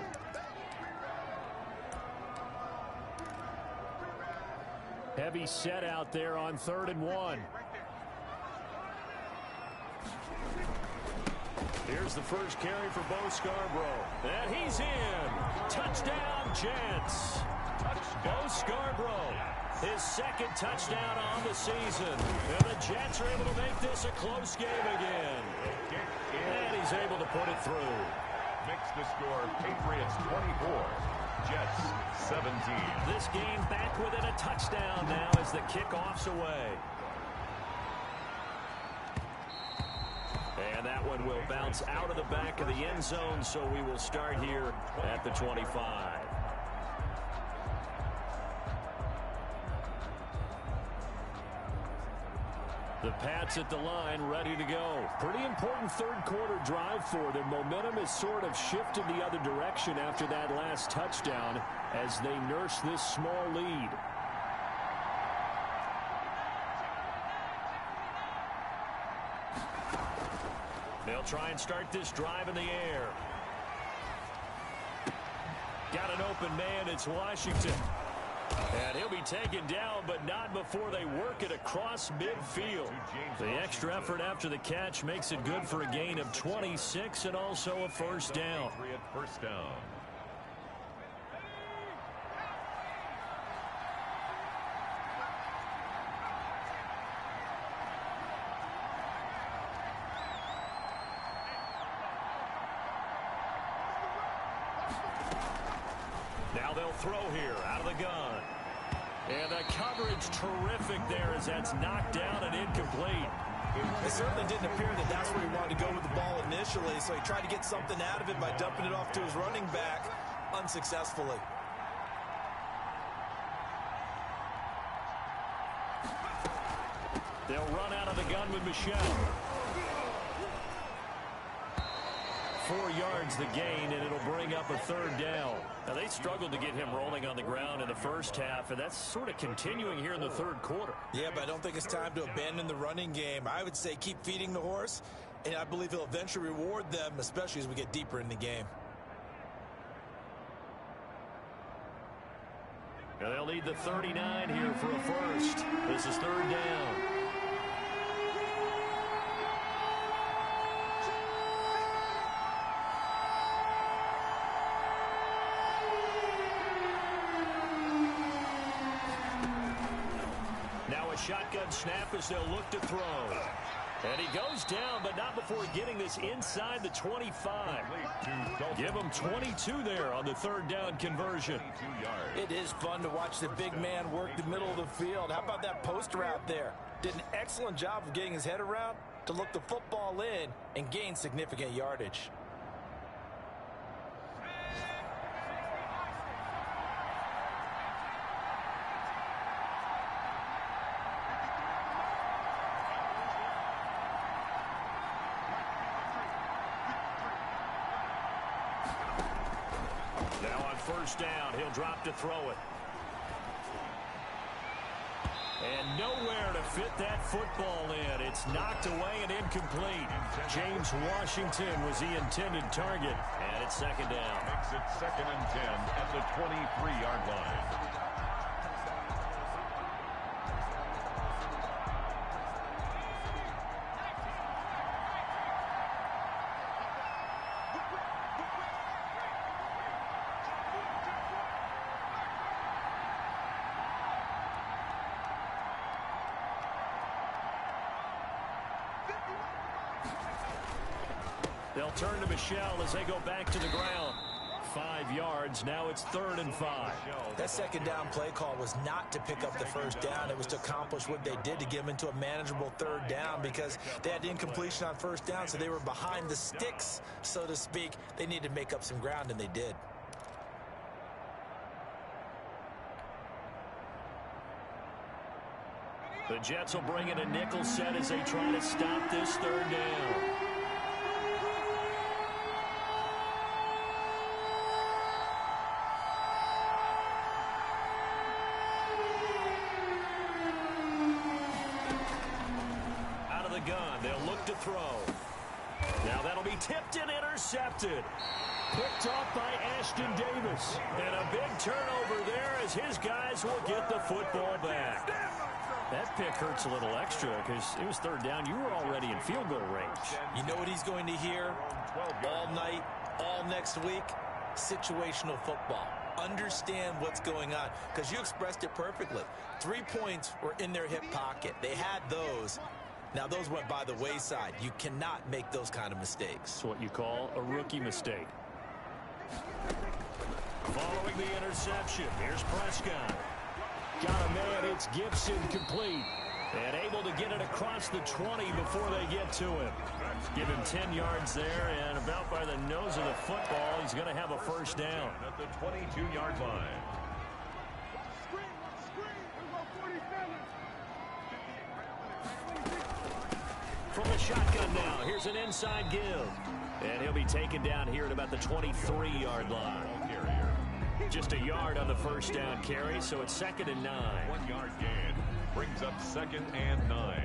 Heavy set out there on 3rd and 1. Here's the first carry for Bo Scarborough. And he's in. Touchdown, Jets. Bo Scarborough, his 2nd touchdown on the season. And the Jets are able to make this a close game again. And he's able to put it through. Makes the score Patriots 24, Jets 17. This game back within a touchdown now as the kickoff's away. And that one will bounce out of the back of the end zone, so we will start here at the 25. The Pats at the line, ready to go. Pretty important third quarter drive for them. Momentum has sort of shifted the other direction after that last touchdown as they nurse this small lead. They'll try and start this drive in the air. Got an open man. It's Washington. And he'll be taken down, but not before they work it across midfield. The extra effort after the catch makes it good for a gain of 26 and also a first down. First down. Now they'll throw here out of the gun. And the coverage terrific there as that's knocked down and incomplete. It certainly didn't appear that that's where he wanted to go with the ball initially, so he tried to get something out of it by dumping it off to his running back unsuccessfully. They'll run out of the gun with Michelle. 4 yards the gain, and it'll bring up a third down. Now, they struggled to get him rolling on the ground in the first half, and that's sort of continuing here in the third quarter. Yeah, but I don't think it's time to abandon the running game. I would say keep feeding the horse, and I believe he'll eventually reward them, especially as we get deeper in the game. Now, they'll need the 39 here for a first. This is third down. Shotgun snap as they'll look to throw. And he goes down, but not before getting this inside the 25. Give him 22 there on the third down conversion. It is fun to watch the big man work the middle of the field. How about that post route there? Did an excellent job of getting his head around to look the football in and gain significant yardage. Now on first down, he'll drop to throw it. And nowhere to fit that football in. It's knocked away and incomplete. James Washington was the intended target. And it's second down. Makes it 2nd and 10 at the 23-yard line. They'll turn to Michelle as they go back to the ground. 5 yards. Now it's 3rd and 5. That second down play call was not to pick up the first down. It was to accomplish what they did, to get them into a manageable 3rd down, because they had incompletion on first down, so they were behind the sticks, so to speak. They needed to make up some ground, and they did. The Jets will bring in a nickel set as they try to stop this 3rd down. Gun. They'll look to throw. Now that'll be tipped and intercepted. Picked off by Ashton Davis. And a big turnover there as his guys will get the football back. That pick hurts a little extra because it was 3rd down. You were already in field goal range. You know what he's going to hear all night, all next week? Situational football. Understand what's going on, because you expressed it perfectly. 3 points were in their hip pocket. They had those. Now, those went by the wayside. You cannot make those kind of mistakes. It's what you call a rookie mistake. Following the interception, here's Prescott. Got a man, it's Gibson, complete. And able to get it across the 20 before they get to him. Give him 10 yards there, and about by the nose of the football, he's going to have a first down. At the 22-yard line. From the shotgun now, here's an inside give. And he'll be taken down here at about the 23-yard line. Just a yard on the first down carry, so it's 2nd and 9. 1 yard gain brings up 2nd and 9.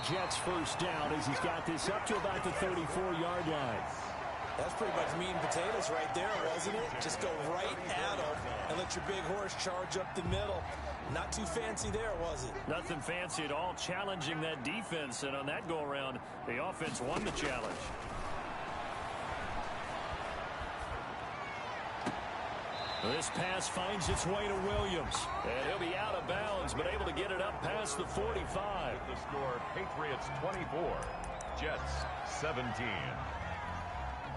Jets first down as he's got this up to about the 34-yard line. That's pretty much meat and potatoes right there, wasn't it? Just go right at them and let your big horse charge up the middle. Not too fancy there, was it? Nothing fancy at all, challenging that defense, and on that go-around, the offense won the challenge. This pass finds its way to Williams. And he'll be out of bounds, but able to get it up past the 45. The score, Patriots 24, Jets 17.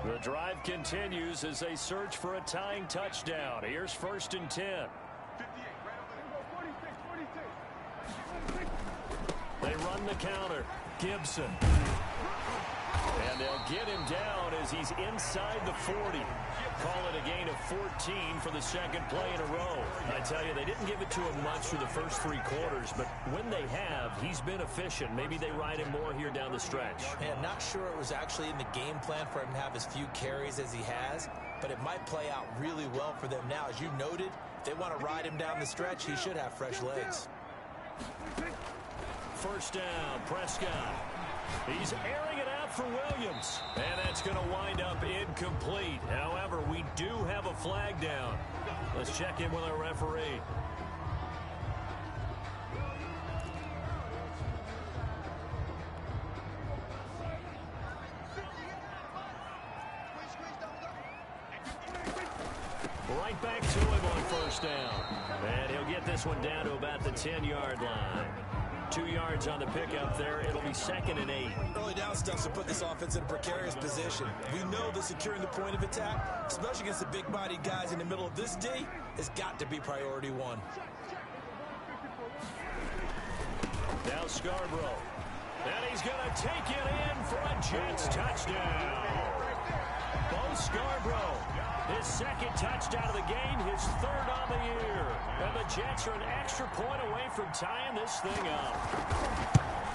The drive continues as they search for a tying touchdown. Here's 1st and 10. They run the counter. Gibson. And they'll get him down as he's inside the 40. Call it a gain of 14 for the second play in a row. I tell you, they didn't give it to him much for the first 3 quarters, but when they have, he's been efficient. Maybe they ride him more here down the stretch. Man, not sure it was actually in the game plan for him to have as few carries as he has, but it might play out really well for them now. As you noted, if they want to ride him down the stretch, he should have fresh legs. First down, Prescott. He's airing it out for Williams. And that's going to wind up incomplete. However, we do have a flag down. Let's check in with our referee. Right back to him on first down. And he'll get this one down to about the 10-yard line. 2 yards on the pickup there. It'll be 2nd and 8. Early down stuff to put this offense in a precarious position. We know that securing the point of attack, especially against the big-bodied guys in the middle of this D, has got to be priority 1. Now Scarborough. And he's going to take it in for a Jets touchdown. Bo Scarborough, his 2nd touchdown of the game, his 3rd on the year. And the Jets are an extra point away from tying this thing up.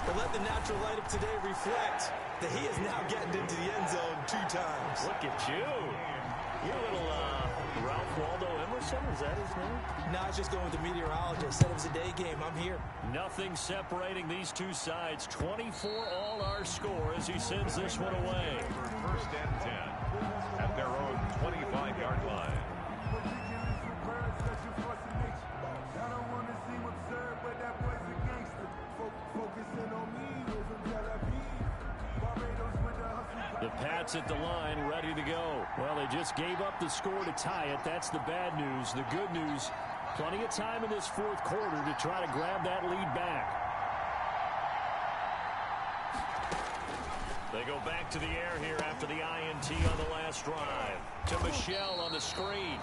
But let the natural light of today reflect that he is now getting into the end zone 2 times. Look at you. You're a little Ralph Waldo Emerson, is that his name? No, I was just going with the meteorologist. Said it was a day game. I'm here. Nothing separating these two sides. 24 all our score as he sends this one away. First and 10 at their own 25-yard line. The Pats at the line, ready to go. Well, they just gave up the score to tie it. That's the bad news. The good news, plenty of time in this fourth quarter to try to grab that lead back. They go back to the air here after the INT on the last drive. To Michelle on the screen.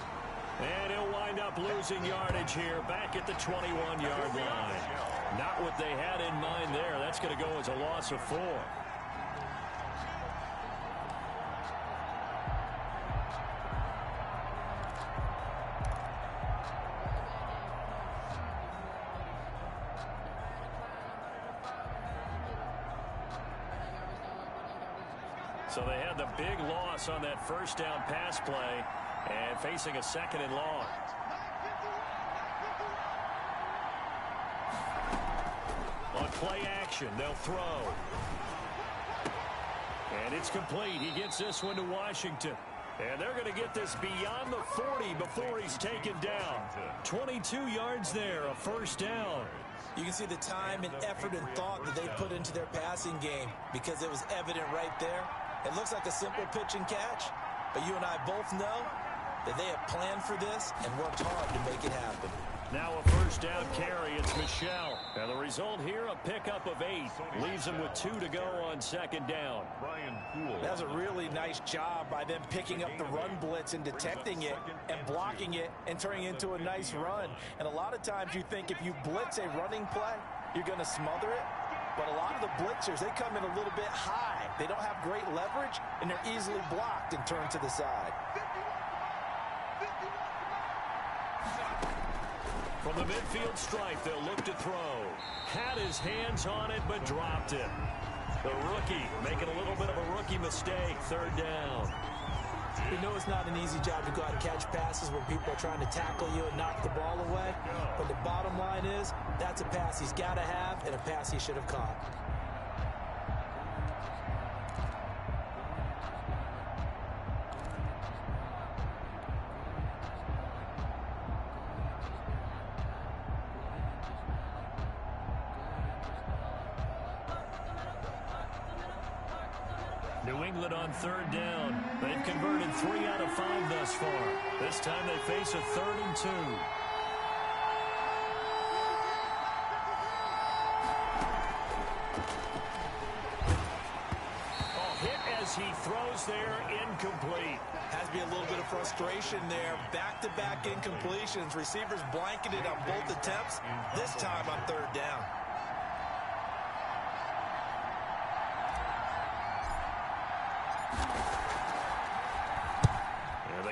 And he'll wind up losing yardage here back at the 21-yard line. Not what they had in mind there. That's going to go as a loss of 4. So they had the big loss on that first down pass play and facing a 2nd and long. On play action, they'll throw. And it's complete. He gets this one to Washington. And they're going to get this beyond the 40 before he's taken down. 22 yards there, a first down. You can see the time and effort and thought that they put into their passing game because it was evident right there. It looks like a simple pitch and catch, but you and I both know that they have planned for this and worked hard to make it happen. Now a first down carry. It's Michelle. And the result here, a pickup of 8. Leaves them with 2 to go on 2nd down. That was a really nice job by them picking up the run blitz and detecting it and blocking it and turning it into a nice run. And a lot of times you think if you blitz a running play, you're going to smother it. But a lot of the blitzers, they come in a little bit high. They don't have great leverage, and they're easily blocked and turned to the side. From the midfield stripe, they'll look to throw. Had his hands on it, but dropped it. The rookie making a little bit of a rookie mistake. 3rd down. We know it's not an easy job to go out and catch passes when people are trying to tackle you and knock the ball away. But the bottom line is, that's a pass he's got to have and a pass he should have caught. New England on 3rd down. They've converted 3 out of 5 thus far. This time they face a 3rd and 2. Oh, hit as he throws there, incomplete. Has to be a little bit of frustration there. Back-to-back incompletions. Receivers blanketed on both attempts. This time on 3rd down.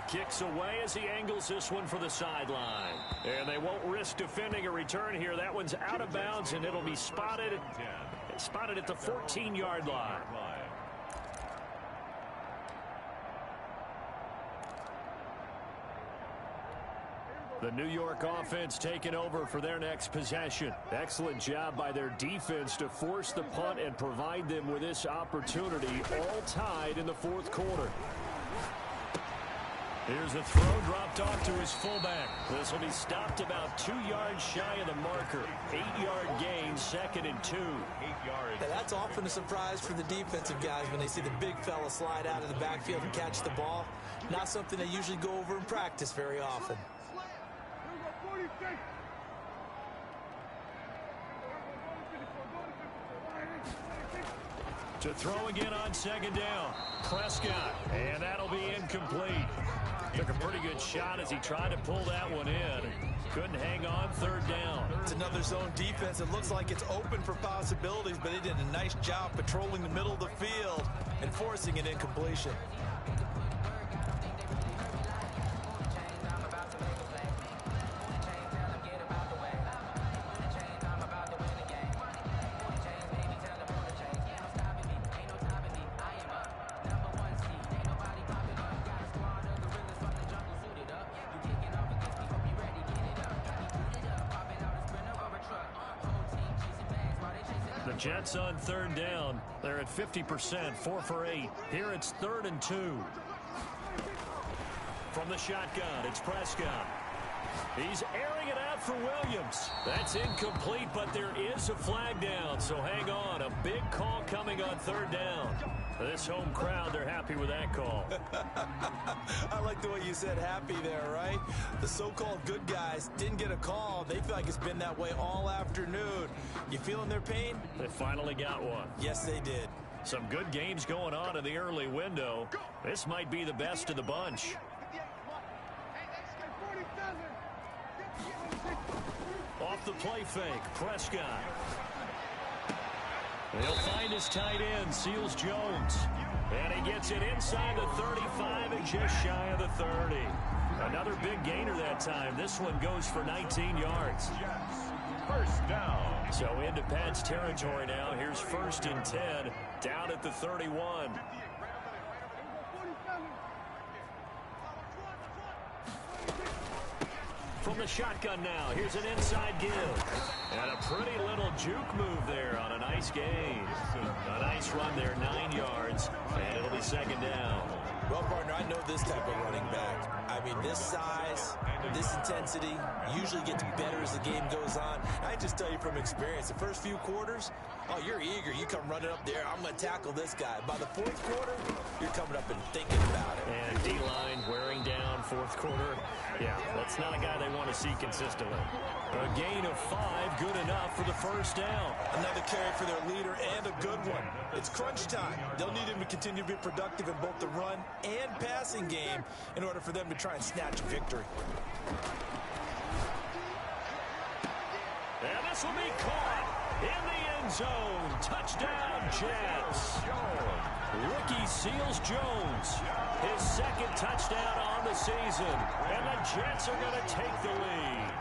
Kicks away as he angles this one for the sideline. And they won't risk defending a return here. That one's out of bounds, and it'll be spotted at the 14-yard line. The New York offense taking over for their next possession. Excellent job by their defense to force the punt and provide them with this opportunity, all tied in the 4th quarter. Here's a throw dropped off to his fullback. This will be stopped about 2 yards shy of the marker. 8-yard gain, 2nd and 2. 8 yards. Now that's often a surprise for the defensive guys when they see the big fella slide out of the backfield and catch the ball. Not something they usually go over in practice very often. To throw again on 2nd down. Prescott, and that'll be incomplete. Took a pretty good shot as he tried to pull that one in. Couldn't hang on 3rd down. It's another zone defense. It looks like it's open for possibilities, but they did a nice job patrolling the middle of the field and forcing an incompletion. The Jets on third down. They're at 50%, 4 for 8. Here it's 3rd and 2. From the shotgun, it's Prescott. He's airing it out for Williams. That's incomplete, but there is a flag down, so hang on. A big call coming on third down. This home crowd, they're happy with that call. I like the way you said happy there, right? The so-called good guys didn't get a call. They feel like it's been that way all afternoon. You feeling their pain? They finally got one. Yes, they did. Some good games going on in the early window. This might be the best of the bunch. Off the play fake, Prescott. He'll find his tight end, Seals Jones. And he gets it inside the 35 and just shy of the 30. Another big gainer that time. This one goes for 19 yards. First down. So into Pat's territory now. Here's 1st and 10, down at the 31. From the shotgun now, here's an inside give. And a pretty little juke move there on a nice gain. A nice run there, 9 yards, and it'll be 2nd down. Well, partner, I know this type of running back. I mean, this size, this intensity usually gets better as the game goes on. I just tell you from experience, the first few quarters, oh, you're eager. You come running up there, I'm going to tackle this guy. By the 4th quarter, you're coming up and thinking about it. And D-line wearing down 4th quarter. Yeah, that's not a guy they want to see consistently. A gain of 5, good enough for the 1st down. Another carry for their leader and a good one. It's crunch time. They'll need him to continue to be productive in both the run and passing game in order for them to try and snatch a victory. And this will be caught in the end zone. Touchdown, Jets. Rookie Seals Jones. His 2nd touchdown on the season. And the Jets are going to take the lead.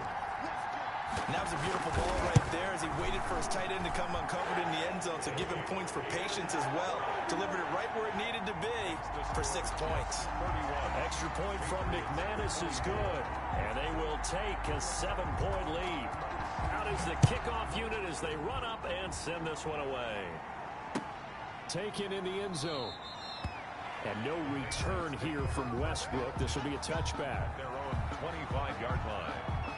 And that was a beautiful ball right there as he waited for his tight end to come uncovered in the end zone. So give him points for patience as well. Delivered it right where it needed to be for 6 points. Extra point from McManus is good. And they will take a 7-point lead. Out is the kickoff unit as they run up and send this one away. Taken in the end zone. And no return here from Westbrook. This will be a touchback. Their own 25-yard line.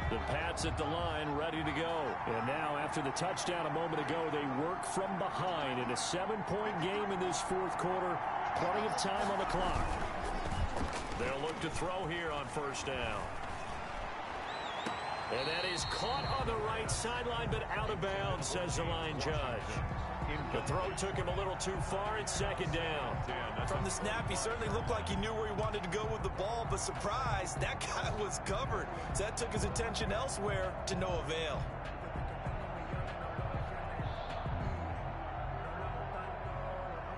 The Pats at the line, ready to go. And now, after the touchdown a moment ago, they work from behind in a 7-point game in this 4th quarter. Plenty of time on the clock. They'll look to throw here on 1st down. And that is caught on the right sideline, but out of bounds, says the line judge. The throw took him a little too far. It's 2nd down. From the snap, he certainly looked like he knew where he wanted to go with the ball, but surprise, that guy was covered. So that took his attention elsewhere to no avail.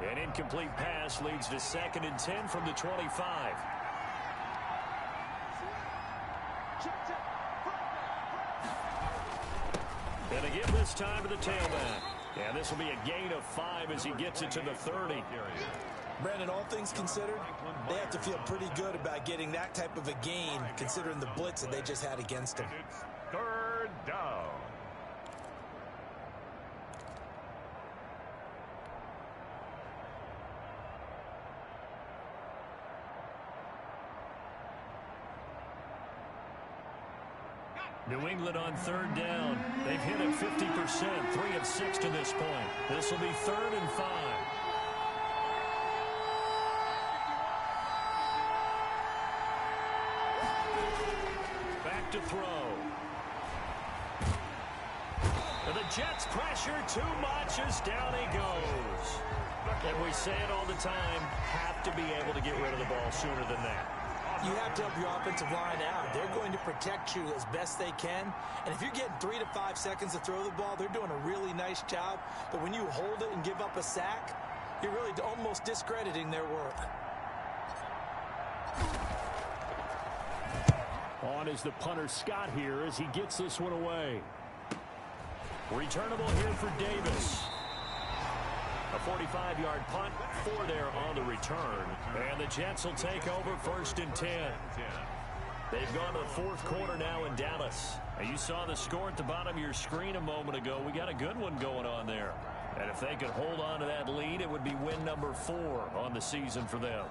An incomplete pass leads to 2nd and 10 from the 25. And again this time to the tailback. And this will be a gain of 5 as he gets it to the 30. Brandon, all things considered, they have to feel pretty good about getting that type of a gain considering the blitz that they just had against them. It's 3rd down. New England on 3rd down. They've hit it 50%, 3 of 6 to this point. This will be 3rd and 5. Back to throw. And the Jets pressure too much as down he goes. And we say it all the time, have to be able to get rid of the ball sooner than that. You have to help your offensive line out. They're going to protect you as best they can. And if you're getting 3 to 5 seconds to throw the ball, they're doing a really nice job. But when you hold it and give up a sack, you're really almost discrediting their work. On is the punter Scott here as he gets this one away. Returnable here for Davis. A 45-yard punt, 4 there on the return. And the Jets will take over 1st and 10. They've gone to the 4th quarter now in Dallas. You saw the score at the bottom of your screen a moment ago. We got a good one going on there. And if they could hold on to that lead, it would be win number 4 on the season for them.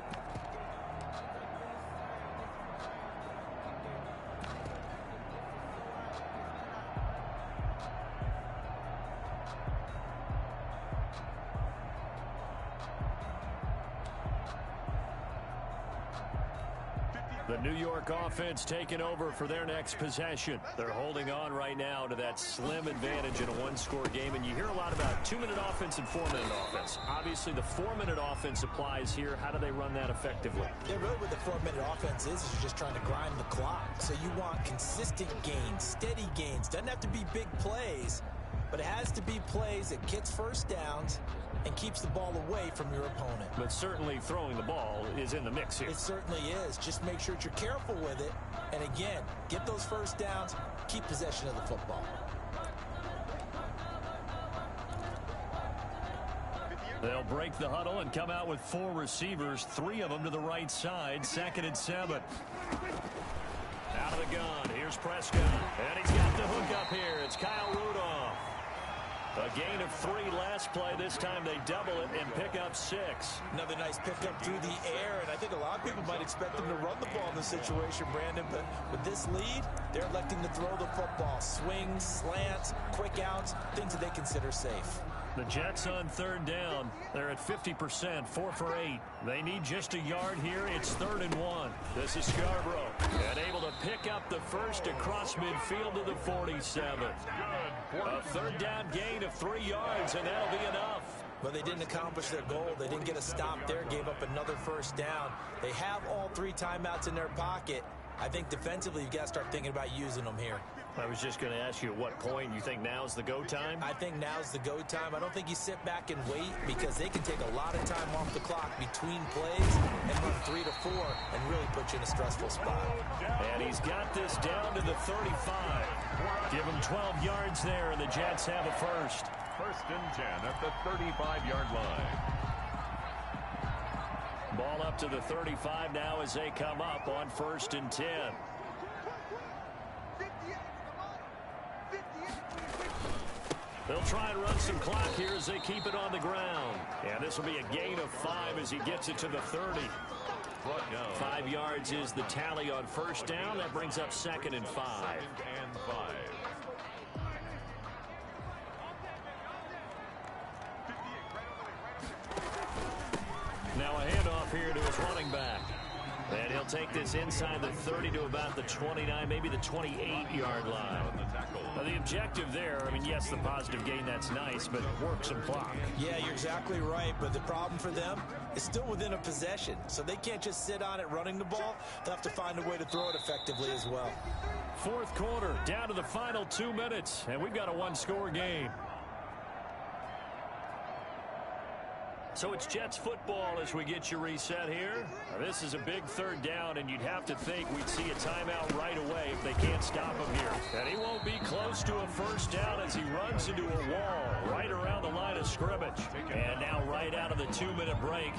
The New York offense taking over for their next possession. They're holding on right now to that slim advantage in a one-score game. And you hear a lot about 2-minute offense and 4-minute offense. Obviously, the 4-minute offense applies here. How do they run that effectively? Yeah, really what the 4-minute offense is you're just trying to grind the clock. So you want consistent gains, steady gains. Doesn't have to be big plays, but it has to be plays that gets first downs and keeps the ball away from your opponent. But certainly throwing the ball is in the mix here. It certainly is. Just make sure that you're careful with it. And again, get those first downs, keep possession of the football. They'll break the huddle and come out with 4 receivers, 3 of them to the right side, 2nd and 7. Out of the gun, here's Prescott. And he's got the hook up here. It's Kyle Rudolph. A gain of 3 last play. This time they double it and pick up 6. Another nice pickup through the air, and I think a lot of people might expect them to run the ball in this situation, Brandon, but with this lead, they're electing to throw the football. Swings, slants, quick outs, things that they consider safe. The Jets on 3rd down. They're at 50%, 4 for 8. They need just a yard here. It's 3rd and 1. This is Scarborough. And able to pick up the first across midfield to the 47. A 3rd down gain of 3 yards, and that'll be enough. But they didn't accomplish their goal. They didn't get a stop there, gave up another first down. They have all 3 timeouts in their pocket. I think defensively, you've got to start thinking about using them here. I was just going to ask you at what point you think now's the go time? I think now's the go time. I don't think you sit back and wait because they can take a lot of time off the clock between plays and run 3 to 4 and really put you in a stressful spot. And he's got this down to the 35. Give him 12 yards there, and the Jets have a first. 1st and 10 at the 35-yard line. Ball up to the 35 now as they come up on 1st and 10. They'll try and run some clock here as they keep it on the ground. And this will be a gain of 5 as he gets it to the 30. 5 yards is the tally on 1st down. That brings up 2nd and 5. 2nd and 5. Now a handoff here to his running back. And he'll take this inside the 30 to about the 29, maybe the 28-yard line. Now the objective there, I mean, yes, the positive gain, that's nice, but work some clock. Yeah, you're exactly right, but the problem for them is still within a possession, so they can't just sit on it running the ball. They'll have to find a way to throw it effectively as well. 4th quarter, down to the final 2 minutes, and we've got a 1-score game. So it's Jets football as we get you reset here. Now, this is a big 3rd down, and you'd have to think we'd see a timeout right away if they can't stop him here. And he won't be close to a first down as he runs into a wall right around the line of scrimmage. And now right out of the 2-minute break,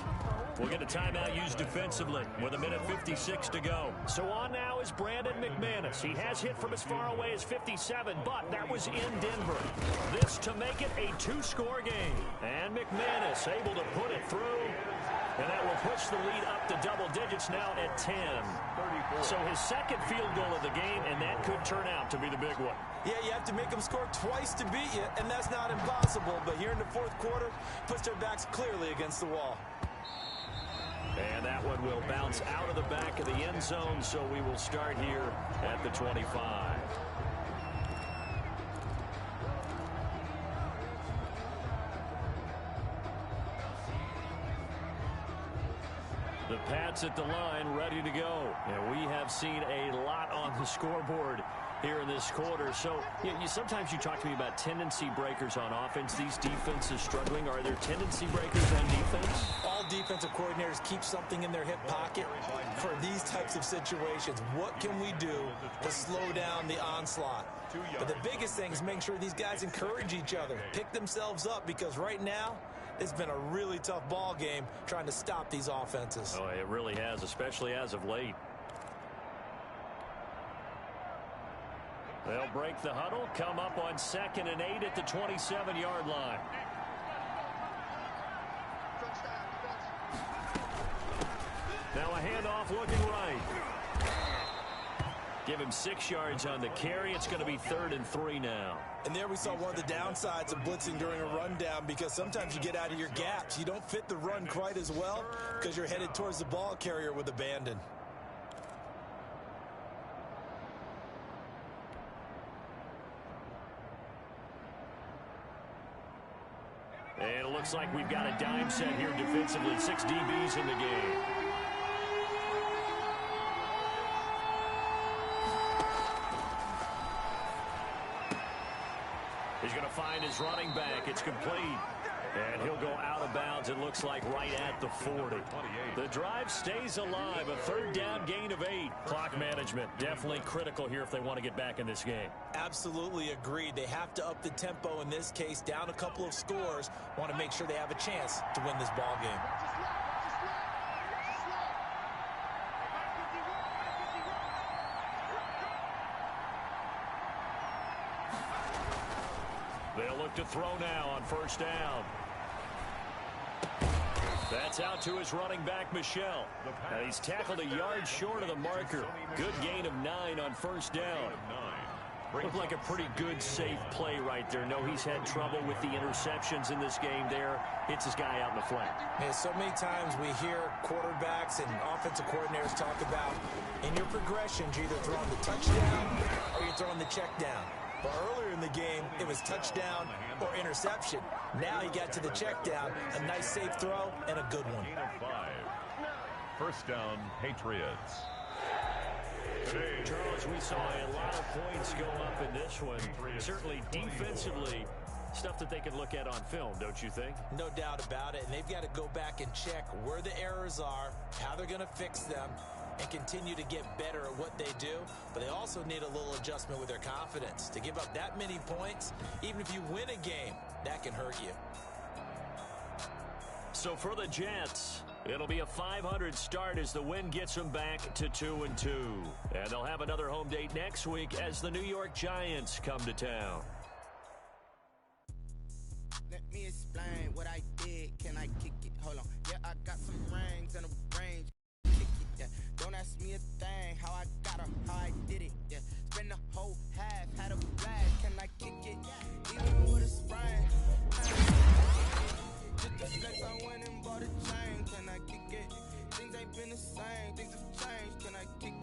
we'll get a timeout used defensively with 1:56 to go. So on now is Brandon McManus. He has hit from as far away as 57, but that was in Denver. This to make it a 2-score game. And McManus able to put it through, and that will push the lead up to double digits now at 10. 34. So his 2nd field goal of the game, and that could turn out to be the big one. Yeah, you have to make them score twice to beat you, and that's not impossible. But here in the 4th quarter, puts their backs clearly against the wall. And that one will bounce out of the back of the end zone, so we will start here at the 25. The Pats starts at the line, ready to go. And we have seen a lot on the scoreboard here in this quarter. So sometimes you talk to me about tendency breakers on offense. These defenses struggling. Are there tendency breakers on defense? All defensive coordinators keep something in their hip pocket for these types of situations. What can we do to slow down the onslaught? But the biggest thing is making sure these guys encourage each other, pick themselves up, because right now it's been a really tough ball game trying to stop these offenses. Oh, it really has, especially as of late. They'll break the huddle, come up on 2nd and 8 at the 27-yard line. Now a handoff looking right. Give him 6 yards on the carry. It's going to be 3rd and 3 now. And there we saw one of the downsides of blitzing during a rundown, because sometimes you get out of your gaps. You don't fit the run quite as well because you're headed towards the ball carrier with abandon. And it looks like we've got a dime set here defensively. 6 DBs in the game. He's going to find his running back. It's complete. And he'll go out of bounds, it looks like, right at the 40. The drive stays alive. A 3rd down gain of 8. Clock management definitely critical here if they want to get back in this game. Absolutely agreed. They have to up the tempo in this case, down a couple of scores. Want to make sure they have a chance to win this ball game. They'll look to throw now on 1st down. That's out to his running back, Michel. Now he's tackled a yard short of the marker. Good gain of 9 on 1st down. Looked like a pretty good, safe play right there. No, he's had trouble with the interceptions in this game there. Hits his guy out in the flat. Man, so many times we hear quarterbacks and offensive coordinators talk about, in your progressions, you're either throwing the touchdown or you're throwing the check down. But earlier in the game, it was touchdown or interception. Now he got to the check down. A nice safe throw and a good one. 1st down, Patriots. Charles, we saw a lot of points go up in this one. Certainly defensively, stuff that they can look at on film, don't you think? No doubt about it. And they've got to go back and check where the errors are, how they're going to fix them, and continue to get better at what they do. But they also need a little adjustment with their confidence. To give up that many points, even if you win a game, that can hurt you. So for the Jets, it'll be a 500 start as the win gets them back to 2-2. And they'll have another home date next week as the New York Giants come to town. Let me explain what I did. Can I kick it? Hold on. Yeah, I got some rings and a range. Kick it, yeah. Don't ask me a thing. How I got 'em, how I did it, yeah.